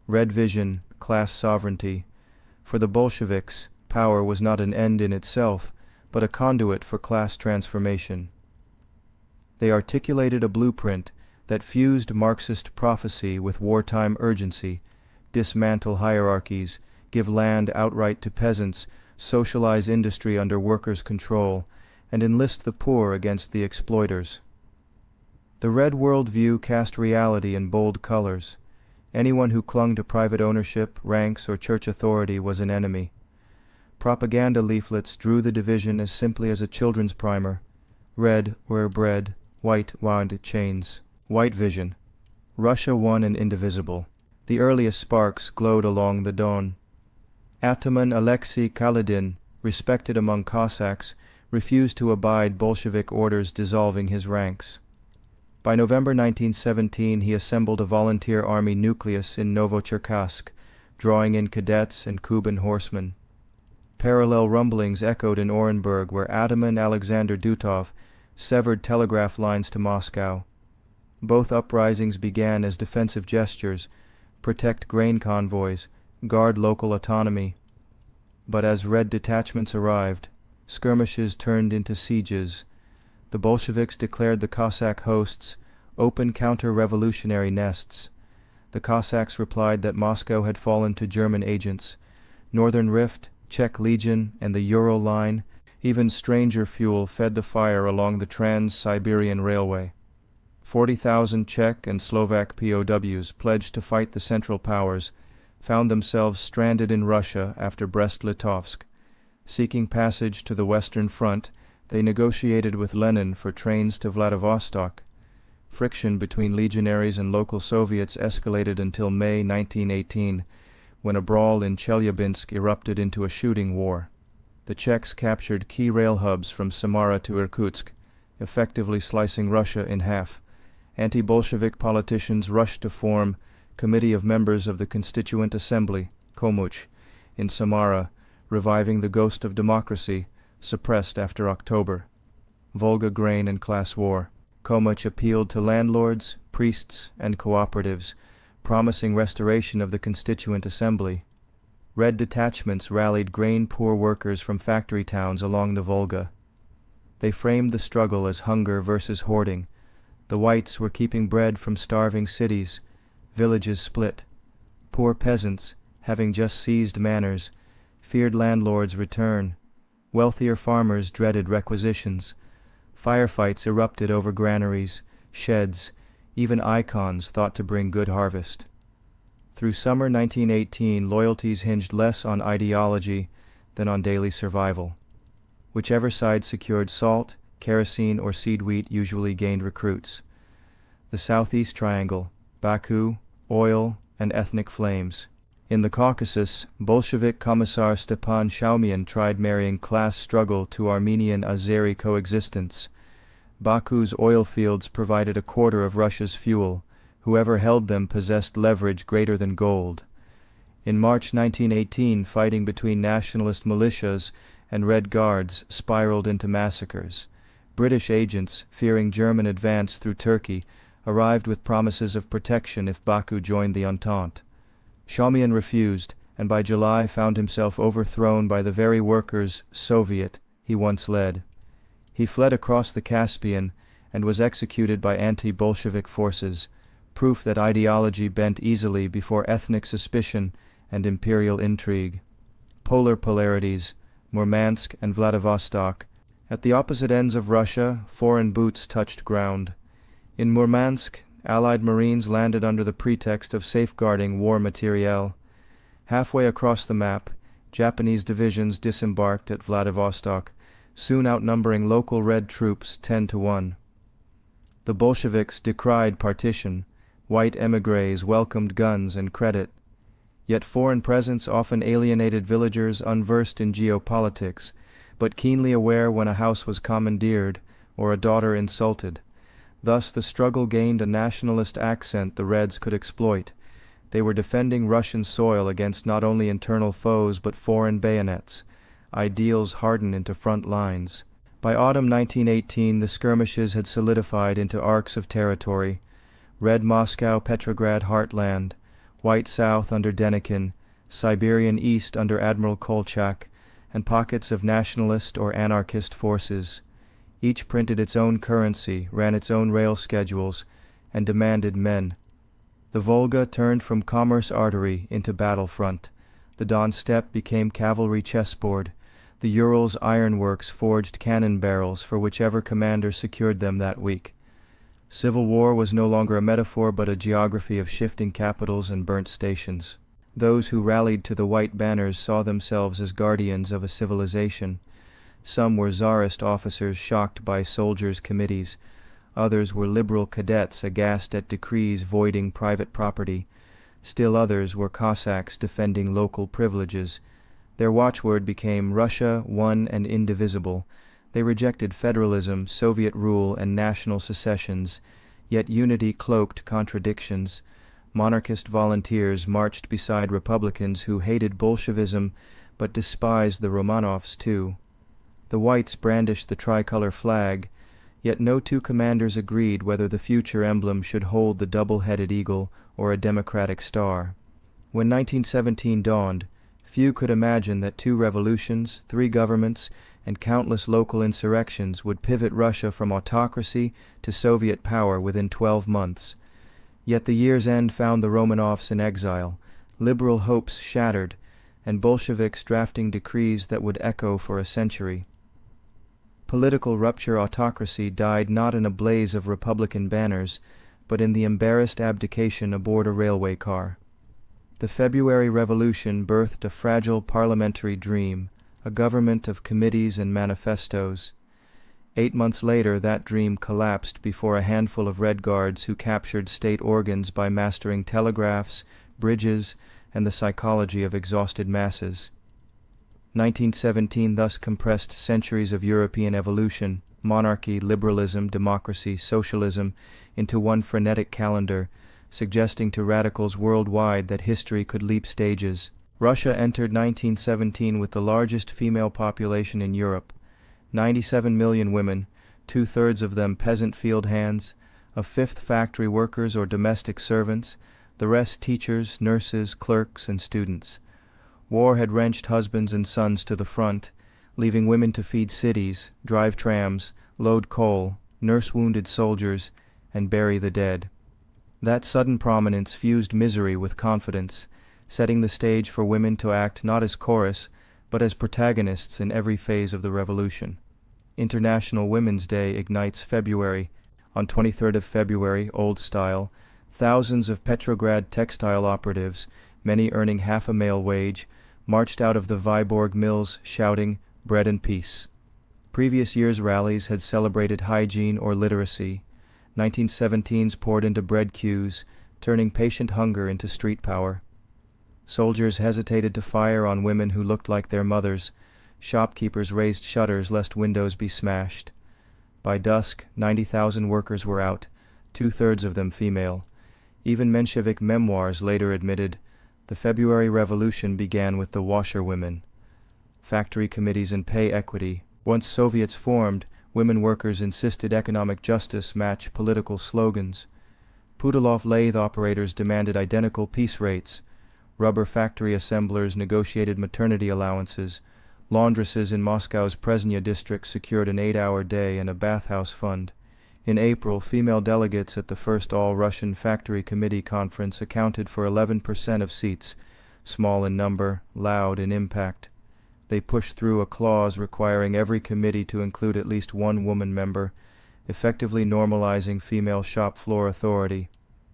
Red vision, class sovereignty. For the Bolsheviks, power was not an end in itself, but a conduit for class transformation. They articulated a blueprint that fused Marxist prophecy with wartime urgency, dismantle hierarchies, give land outright to peasants, socialize industry under workers' control, and enlist the poor against the exploiters. The red worldview cast reality in bold colors. Anyone who clung to private ownership, ranks, or church authority was an enemy. Propaganda leaflets drew the division as simply as a children's primer. Red, wear bread; white, wound chains. White vision. Russia one and indivisible. The earliest sparks glowed along the Don. Ataman Alexei Kaledin, respected among Cossacks, refused to abide Bolshevik orders dissolving his ranks. By November 1917 he assembled a volunteer army nucleus in Novocherkassk, drawing in cadets and Kuban horsemen. Parallel rumblings echoed in Orenburg, where Ataman Alexander Dutov severed telegraph lines to Moscow. Both uprisings began as defensive gestures, protect grain convoys, guard local autonomy. But as red detachments arrived, skirmishes turned into sieges. The Bolsheviks declared the Cossack hosts open counter-revolutionary nests. The Cossacks replied that Moscow had fallen to German agents. Northern Rift, Czech Legion, and the Ural Line, even stranger fuel fed the fire along the Trans-Siberian Railway. 40,000 Czech and Slovak POWs pledged to fight the Central Powers found themselves stranded in Russia after Brest-Litovsk. Seeking passage to the Western Front, they negotiated with Lenin for trains to Vladivostok. Friction between legionaries and local Soviets escalated until May 1918, when a brawl in Chelyabinsk erupted into a shooting war. The Czechs captured key rail hubs from Samara to Irkutsk, effectively slicing Russia in half. Anti-Bolshevik politicians rushed to form Committee of Members of the Constituent Assembly, Komuch, in Samara, reviving the ghost of democracy, suppressed after October. Volga grain and class war. Komuch appealed to landlords, priests, and cooperatives, promising restoration of the Constituent Assembly. Red detachments rallied grain-poor workers from factory towns along the Volga. They framed the struggle as hunger versus hoarding. The whites were keeping bread from starving cities. Villages split. Poor peasants, having just seized manors, feared landlords' return. Wealthier farmers dreaded requisitions. Firefights erupted over granaries, sheds, even icons thought to bring good harvest. Through summer 1918, loyalties hinged less on ideology than on daily survival. Whichever side secured salt, kerosene, or seed wheat usually gained recruits. The Southeast Triangle, Baku, oil, and ethnic flames. In the Caucasus, Bolshevik Commissar Stepan Shaumian tried marrying class struggle to Armenian-Azeri coexistence. Baku's oil fields provided a quarter of Russia's fuel. Whoever held them possessed leverage greater than gold. In March 1918, fighting between nationalist militias and Red Guards spiraled into massacres. British agents, fearing German advance through Turkey, arrived with promises of protection if Baku joined the Entente. Shaumian refused, and by July found himself overthrown by the very workers' Soviet he once led. He fled across the Caspian and was executed by anti-Bolshevik forces, proof that ideology bent easily before ethnic suspicion and imperial intrigue. Polar polarities, Murmansk and Vladivostok. At the opposite ends of Russia, foreign boots touched ground. In Murmansk, Allied Marines landed under the pretext of safeguarding war materiel. Halfway across the map, Japanese divisions disembarked at Vladivostok, soon outnumbering local Red troops 10-1. The Bolsheviks decried partition. White émigrés welcomed guns and credit. Yet foreign presence often alienated villagers unversed in geopolitics, but keenly aware when a house was commandeered or a daughter insulted. Thus the struggle gained a nationalist accent the Reds could exploit. They were defending Russian soil against not only internal foes but foreign bayonets. Ideals hardened into front lines. By autumn 1918, the skirmishes had solidified into arcs of territory. Red Moscow, Petrograd heartland, White South under Denikin, Siberian East under Admiral Kolchak, and pockets of nationalist or anarchist forces. Each printed its own currency, ran its own rail schedules, and demanded men. The Volga turned from commerce artery into battlefront. The Don steppe became cavalry chessboard. The Urals ironworks forged cannon barrels for whichever commander secured them that week. Civil war was no longer a metaphor but a geography of shifting capitals and burnt stations. Those who rallied to the white banners saw themselves as guardians of a civilization. Some were czarist officers shocked by soldiers' committees. Others were liberal cadets aghast at decrees voiding private property. Still others were Cossacks defending local privileges. Their watchword became Russia, one and indivisible. They rejected federalism, Soviet rule, and national secessions, yet unity cloaked contradictions. Monarchist volunteers marched beside Republicans who hated Bolshevism but despised the Romanovs too. The whites brandished the tricolor flag, yet no two commanders agreed whether the future emblem should hold the double-headed eagle or a democratic star. When 1917 dawned, few could imagine that 2 revolutions, 3 governments, and countless local insurrections would pivot Russia from autocracy to Soviet power within 12 months. Yet the year's end found the Romanovs in exile, liberal hopes shattered, and Bolsheviks drafting decrees that would echo for a century. Political rupture autocracy died not in a blaze of Republican banners, but in the embarrassed abdication aboard a railway car. The February Revolution birthed a fragile parliamentary dream, a government of committees and manifestos. 8 months later, that dream collapsed before a handful of Red Guards who captured state organs by mastering telegraphs, bridges, and the psychology of exhausted masses. 1917 thus compressed centuries of European evolution, monarchy, liberalism, democracy, socialism, into one frenetic calendar, suggesting to radicals worldwide that history could leap stages. Russia entered 1917 with the largest female population in Europe, 97 million women, 2/3 of them peasant field hands, a fifth factory workers or domestic servants, the rest teachers, nurses, clerks, and students. War had wrenched husbands and sons to the front, leaving women to feed cities, drive trams, load coal, nurse wounded soldiers, and bury the dead. That sudden prominence fused misery with confidence, setting the stage for women to act not as chorus, but as protagonists in every phase of the revolution. International Women's Day ignites February. On 23rd of February, Old Style, thousands of Petrograd textile operatives, many earning half a male wage, marched out of the Vyborg mills shouting, "Bread and peace." Previous years' rallies had celebrated hygiene or literacy. 1917's poured into bread queues, turning patient hunger into street power. Soldiers hesitated to fire on women who looked like their mothers. Shopkeepers raised shutters lest windows be smashed. By dusk, 90,000 workers were out, 2/3 of them female. Even Menshevik memoirs later admitted, the February Revolution began with the washerwomen. Factory committees and pay equity. Once Soviets formed, women workers insisted economic justice match political slogans. Putilov lathe operators demanded identical piece rates. Rubber factory assemblers negotiated maternity allowances. Laundresses in Moscow's Presnya district secured an 8-hour day and a bathhouse fund. In April, female delegates at the first All-Russian Factory Committee Conference accounted for 11% of seats, small in number, loud in impact. They pushed through a clause requiring every committee to include at least one woman member, effectively normalizing female shop floor authority.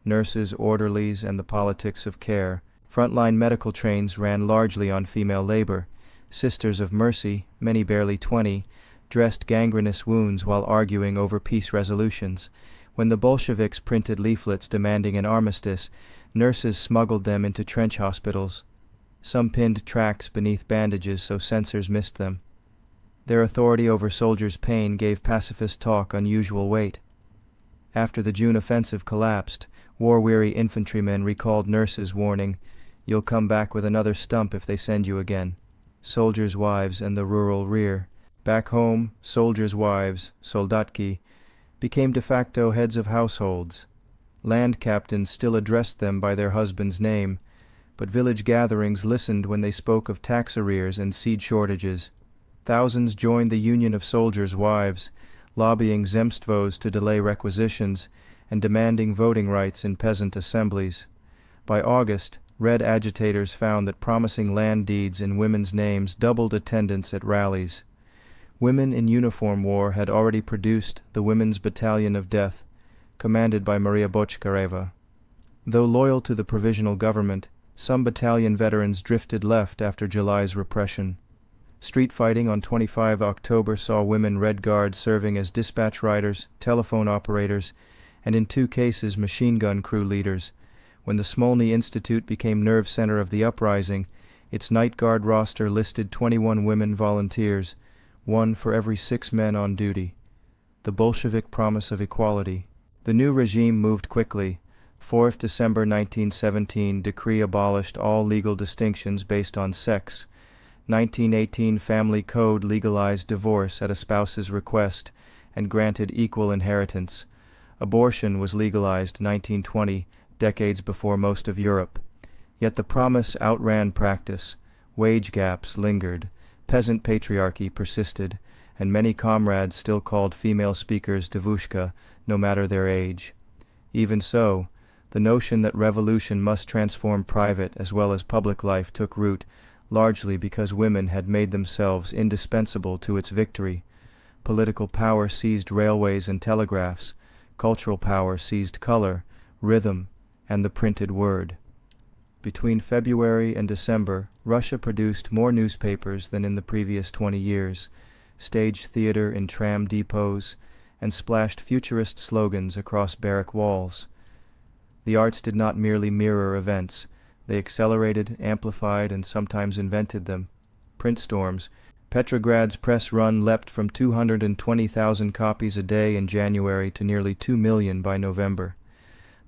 Nurses, orderlies, and the politics of care. Frontline medical trains ran largely on female labor. Sisters of Mercy, many barely 20, dressed gangrenous wounds while arguing over peace resolutions. When the Bolsheviks printed leaflets demanding an armistice, nurses smuggled them into trench hospitals. Some pinned tracts beneath bandages so censors missed them. Their authority over soldiers' pain gave pacifist talk unusual weight. After the June offensive collapsed, war-weary infantrymen recalled nurses' warning, "You'll come back with another stump if they send you again." Soldiers' wives and the rural rear. Back home, soldiers' wives, soldatki, became de facto heads of households. Land captains still addressed them by their husband's name, but village gatherings listened when they spoke of tax arrears and seed shortages. Thousands joined the Union of Soldiers' Wives, lobbying zemstvos to delay requisitions and demanding voting rights in peasant assemblies. By August, Red agitators found that promising land deeds in women's names doubled attendance at rallies. Women in uniform war had already produced the Women's Battalion of Death, commanded by Maria Bochkareva. Though loyal to the provisional government, some battalion veterans drifted left after July's repression. Street fighting on 25 October saw women Red Guards serving as dispatch riders, telephone operators, and in 2 cases machine gun crew leaders. When the Smolny Institute became nerve center of the uprising, its night guard roster listed 21 women volunteers, 1 for every 6 men on duty. The Bolshevik promise of equality. The new regime moved quickly. 4th December 1917 decree abolished all legal distinctions based on sex. 1918 Family Code legalized divorce at a spouse's request and granted equal inheritance. Abortion was legalized 1920, decades before most of Europe. Yet the promise outran practice. Wage gaps lingered. Peasant patriarchy persisted, and many comrades still called female speakers devushka, no matter their age. Even so, the notion that revolution must transform private as well as public life took root, largely because women had made themselves indispensable to its victory. Political power seized railways and telegraphs. Cultural power seized color, rhythm, and the printed word. Between February and December, Russia produced more newspapers than in the previous 20 years, staged theater in tram depots, and splashed futurist slogans across barrack walls. The arts did not merely mirror events. They accelerated, amplified, and sometimes invented them. Print storms. Petrograd's press run leapt from 220,000 copies a day in January to nearly 2 million by November.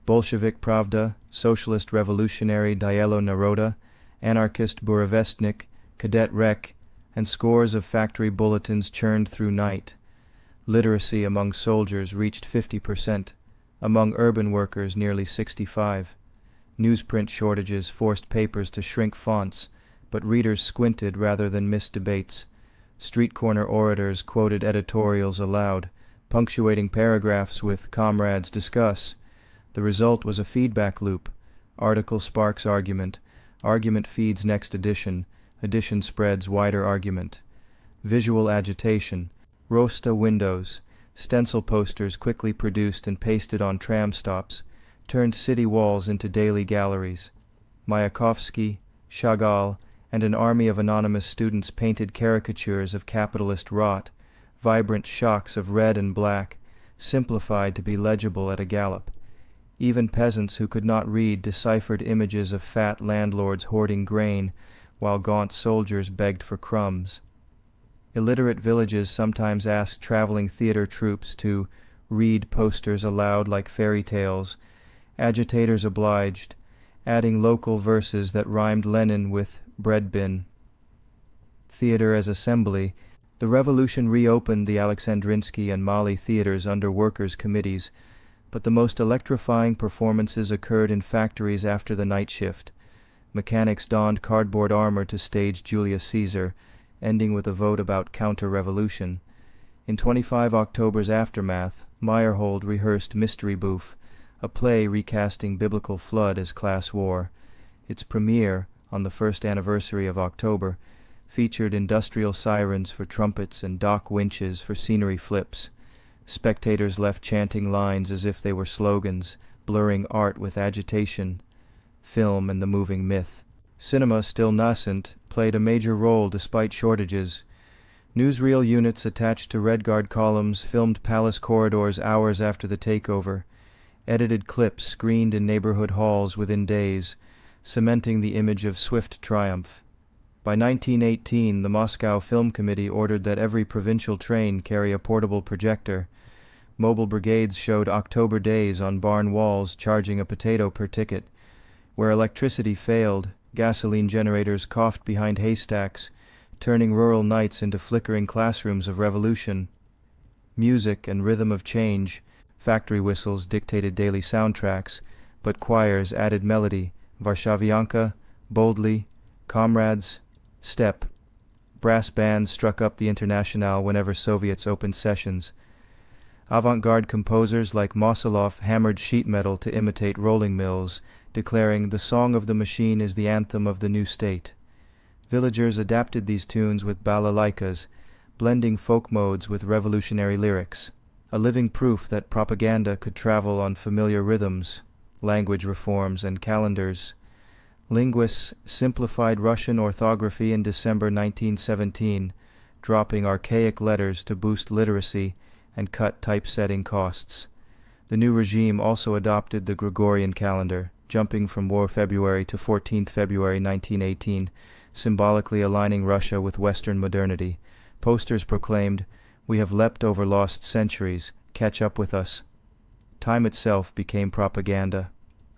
Bolshevik Pravda, Socialist Revolutionary Dielo Naroda, Anarchist Burevestnik, Cadet Rek, and scores of factory bulletins churned through night. Literacy among soldiers reached 50%, among urban workers nearly 65%. Newsprint shortages forced papers to shrink fonts, but readers squinted rather than missed debates. Street corner orators quoted editorials aloud, punctuating paragraphs with "Comrades discuss." The result was a feedback loop. Article sparks argument. Argument feeds next edition. Edition spreads wider argument. Visual agitation. Rosta windows. Stencil posters quickly produced and pasted on tram stops turned city walls into daily galleries. Mayakovsky, Chagall, and an army of anonymous students painted caricatures of capitalist rot, vibrant shocks of red and black, simplified to be legible at a gallop. Even peasants who could not read deciphered images of fat landlords hoarding grain, while gaunt soldiers begged for crumbs. Illiterate villages sometimes asked traveling theater troupes to read posters aloud like fairy tales. Agitators obliged, adding local verses that rhymed Lenin with bread bin. Theater as assembly. The revolution reopened the Alexandrinsky and Mali theaters under workers' committees, but the most electrifying performances occurred in factories after the night shift. Mechanics donned cardboard armor to stage Julius Caesar, ending with a vote about counter-revolution. In 25 October's aftermath, Meyerhold rehearsed Mystery Boof, a play recasting biblical flood as class war. Its premiere, on the first anniversary of October, featured industrial sirens for trumpets and dock winches for scenery flips. Spectators left chanting lines as if they were slogans, blurring art with agitation, film and the moving myth. Cinema, still nascent, played a major role despite shortages. Newsreel units attached to Red Guard columns filmed palace corridors hours after the takeover. Edited clips screened in neighborhood halls within days, cementing the image of swift triumph. By 1918, the Moscow Film Committee ordered that every provincial train carry a portable projector. Mobile brigades showed October days on barn walls, charging a potato per ticket. Where electricity failed, gasoline generators coughed behind haystacks, turning rural nights into flickering classrooms of revolution. Music and rhythm of change, factory whistles dictated daily soundtracks, but choirs added melody, Varshavianka, Boldly, Comrades, Step. Brass bands struck up the Internationale whenever Soviets opened sessions. Avant-garde composers like Mosolov hammered sheet metal to imitate rolling mills, declaring, "The song of the machine is the anthem of the new state." Villagers adapted these tunes with balalaikas, blending folk modes with revolutionary lyrics, a living proof that propaganda could travel on familiar rhythms, language reforms, and calendars. Linguists simplified Russian orthography in December 1917, dropping archaic letters to boost literacy and cut typesetting costs. The new regime also adopted the Gregorian calendar, jumping from War February to 14th February 1918, symbolically aligning Russia with Western modernity. Posters proclaimed, "We have leapt over lost centuries, catch up with us." Time itself became propaganda,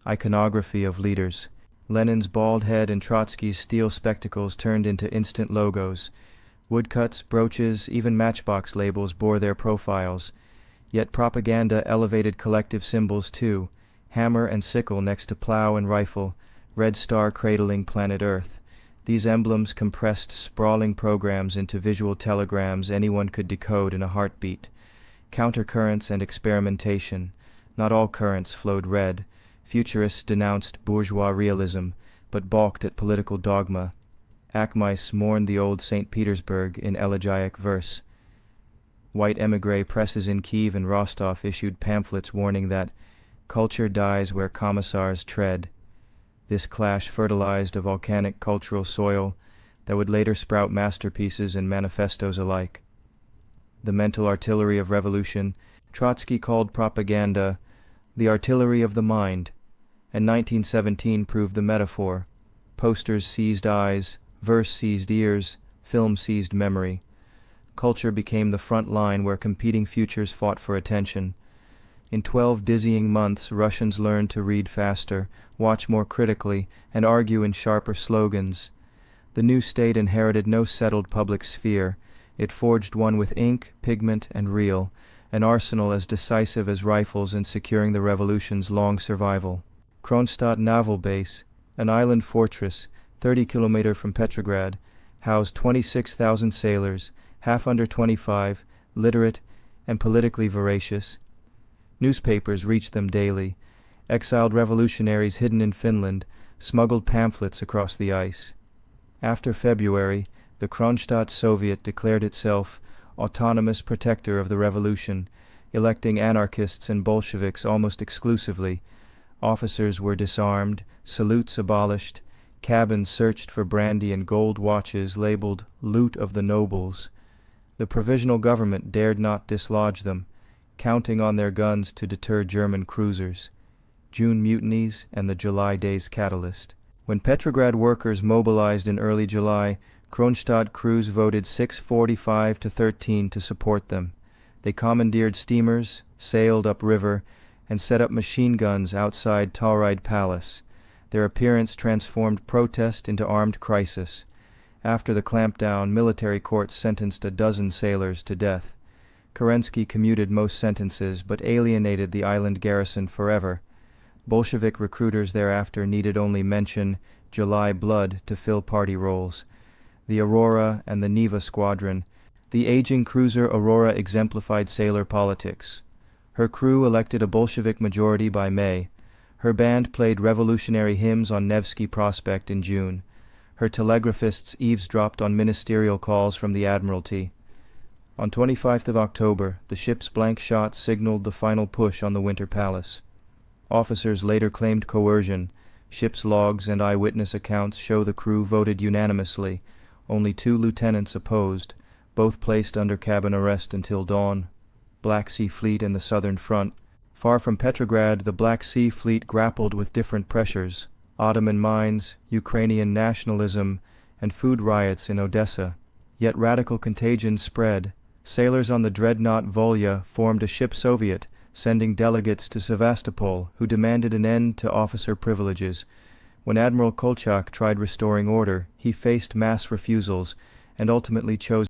iconography of leaders. Lenin's bald head and Trotsky's steel spectacles turned into instant logos. Woodcuts, brooches, even matchbox labels bore their profiles. Yet propaganda elevated collective symbols too, hammer and sickle next to plow and rifle, red star cradling planet Earth. These emblems compressed sprawling programs into visual telegrams anyone could decode in a heartbeat. Countercurrents and experimentation. Not all currents flowed red. Futurists denounced bourgeois realism, but balked at political dogma. Akmice mourned the old St. Petersburg in elegiac verse. White émigré presses in Kiev and Rostov issued pamphlets warning that culture dies where commissars tread. This clash fertilized a volcanic cultural soil that would later sprout masterpieces and manifestos alike. The mental artillery of revolution, Trotsky called propaganda the artillery of the mind, and 1917 proved the metaphor. Posters seized eyes, verse seized ears, film seized memory. Culture became the front line where competing futures fought for attention. In 12 dizzying months, Russians learned to read faster, watch more critically, and argue in sharper slogans. The new state inherited no settled public sphere. It forged one with ink, pigment, and reel, an arsenal as decisive as rifles in securing the revolution's long survival. Kronstadt Naval Base, an island fortress 30 kilometers from Petrograd, housed 26,000 sailors, half under 25, literate, and politically voracious. Newspapers reached them daily. Exiled revolutionaries hidden in Finland smuggled pamphlets across the ice. After February, the Kronstadt Soviet declared itself autonomous protector of the revolution, electing anarchists and Bolsheviks almost exclusively. Officers were disarmed, salutes abolished, cabins searched for brandy and gold watches labeled "loot of the nobles." The provisional government dared not dislodge them, counting on their guns to deter German cruisers. June mutinies and the July days catalyst. When Petrograd workers mobilized in early July, Kronstadt crews voted 645 to 13 to support them. They commandeered steamers, sailed upriver, and set up machine guns outside Tauride Palace. Their appearance transformed protest into armed crisis. After the clampdown, military courts sentenced a dozen sailors to death. Kerensky commuted most sentences, but alienated the island garrison forever. Bolshevik recruiters thereafter needed only mention July blood to fill party roles. the Aurora, and the Neva squadron. The aging cruiser Aurora exemplified sailor politics. Her crew elected a Bolshevik majority by May. Her band played revolutionary hymns on Nevsky Prospect in June. Her telegraphists eavesdropped on ministerial calls from the Admiralty. On 25th of October, the ship's blank shot signaled the final push on the Winter Palace. Officers later claimed coercion. Ship's logs and eyewitness accounts show the crew voted unanimously. Only 2 lieutenants opposed, both placed under cabin arrest until dawn. Black Sea Fleet and the Southern Front. Far from Petrograd, the Black Sea Fleet grappled with different pressures: Ottoman mines, Ukrainian nationalism, and food riots in Odessa. Yet radical contagion spread. Sailors on the dreadnought Volya formed a ship soviet, sending delegates to Sevastopol who demanded an end to officer privileges. When Admiral Kolchak tried restoring order, he faced mass refusals and ultimately chose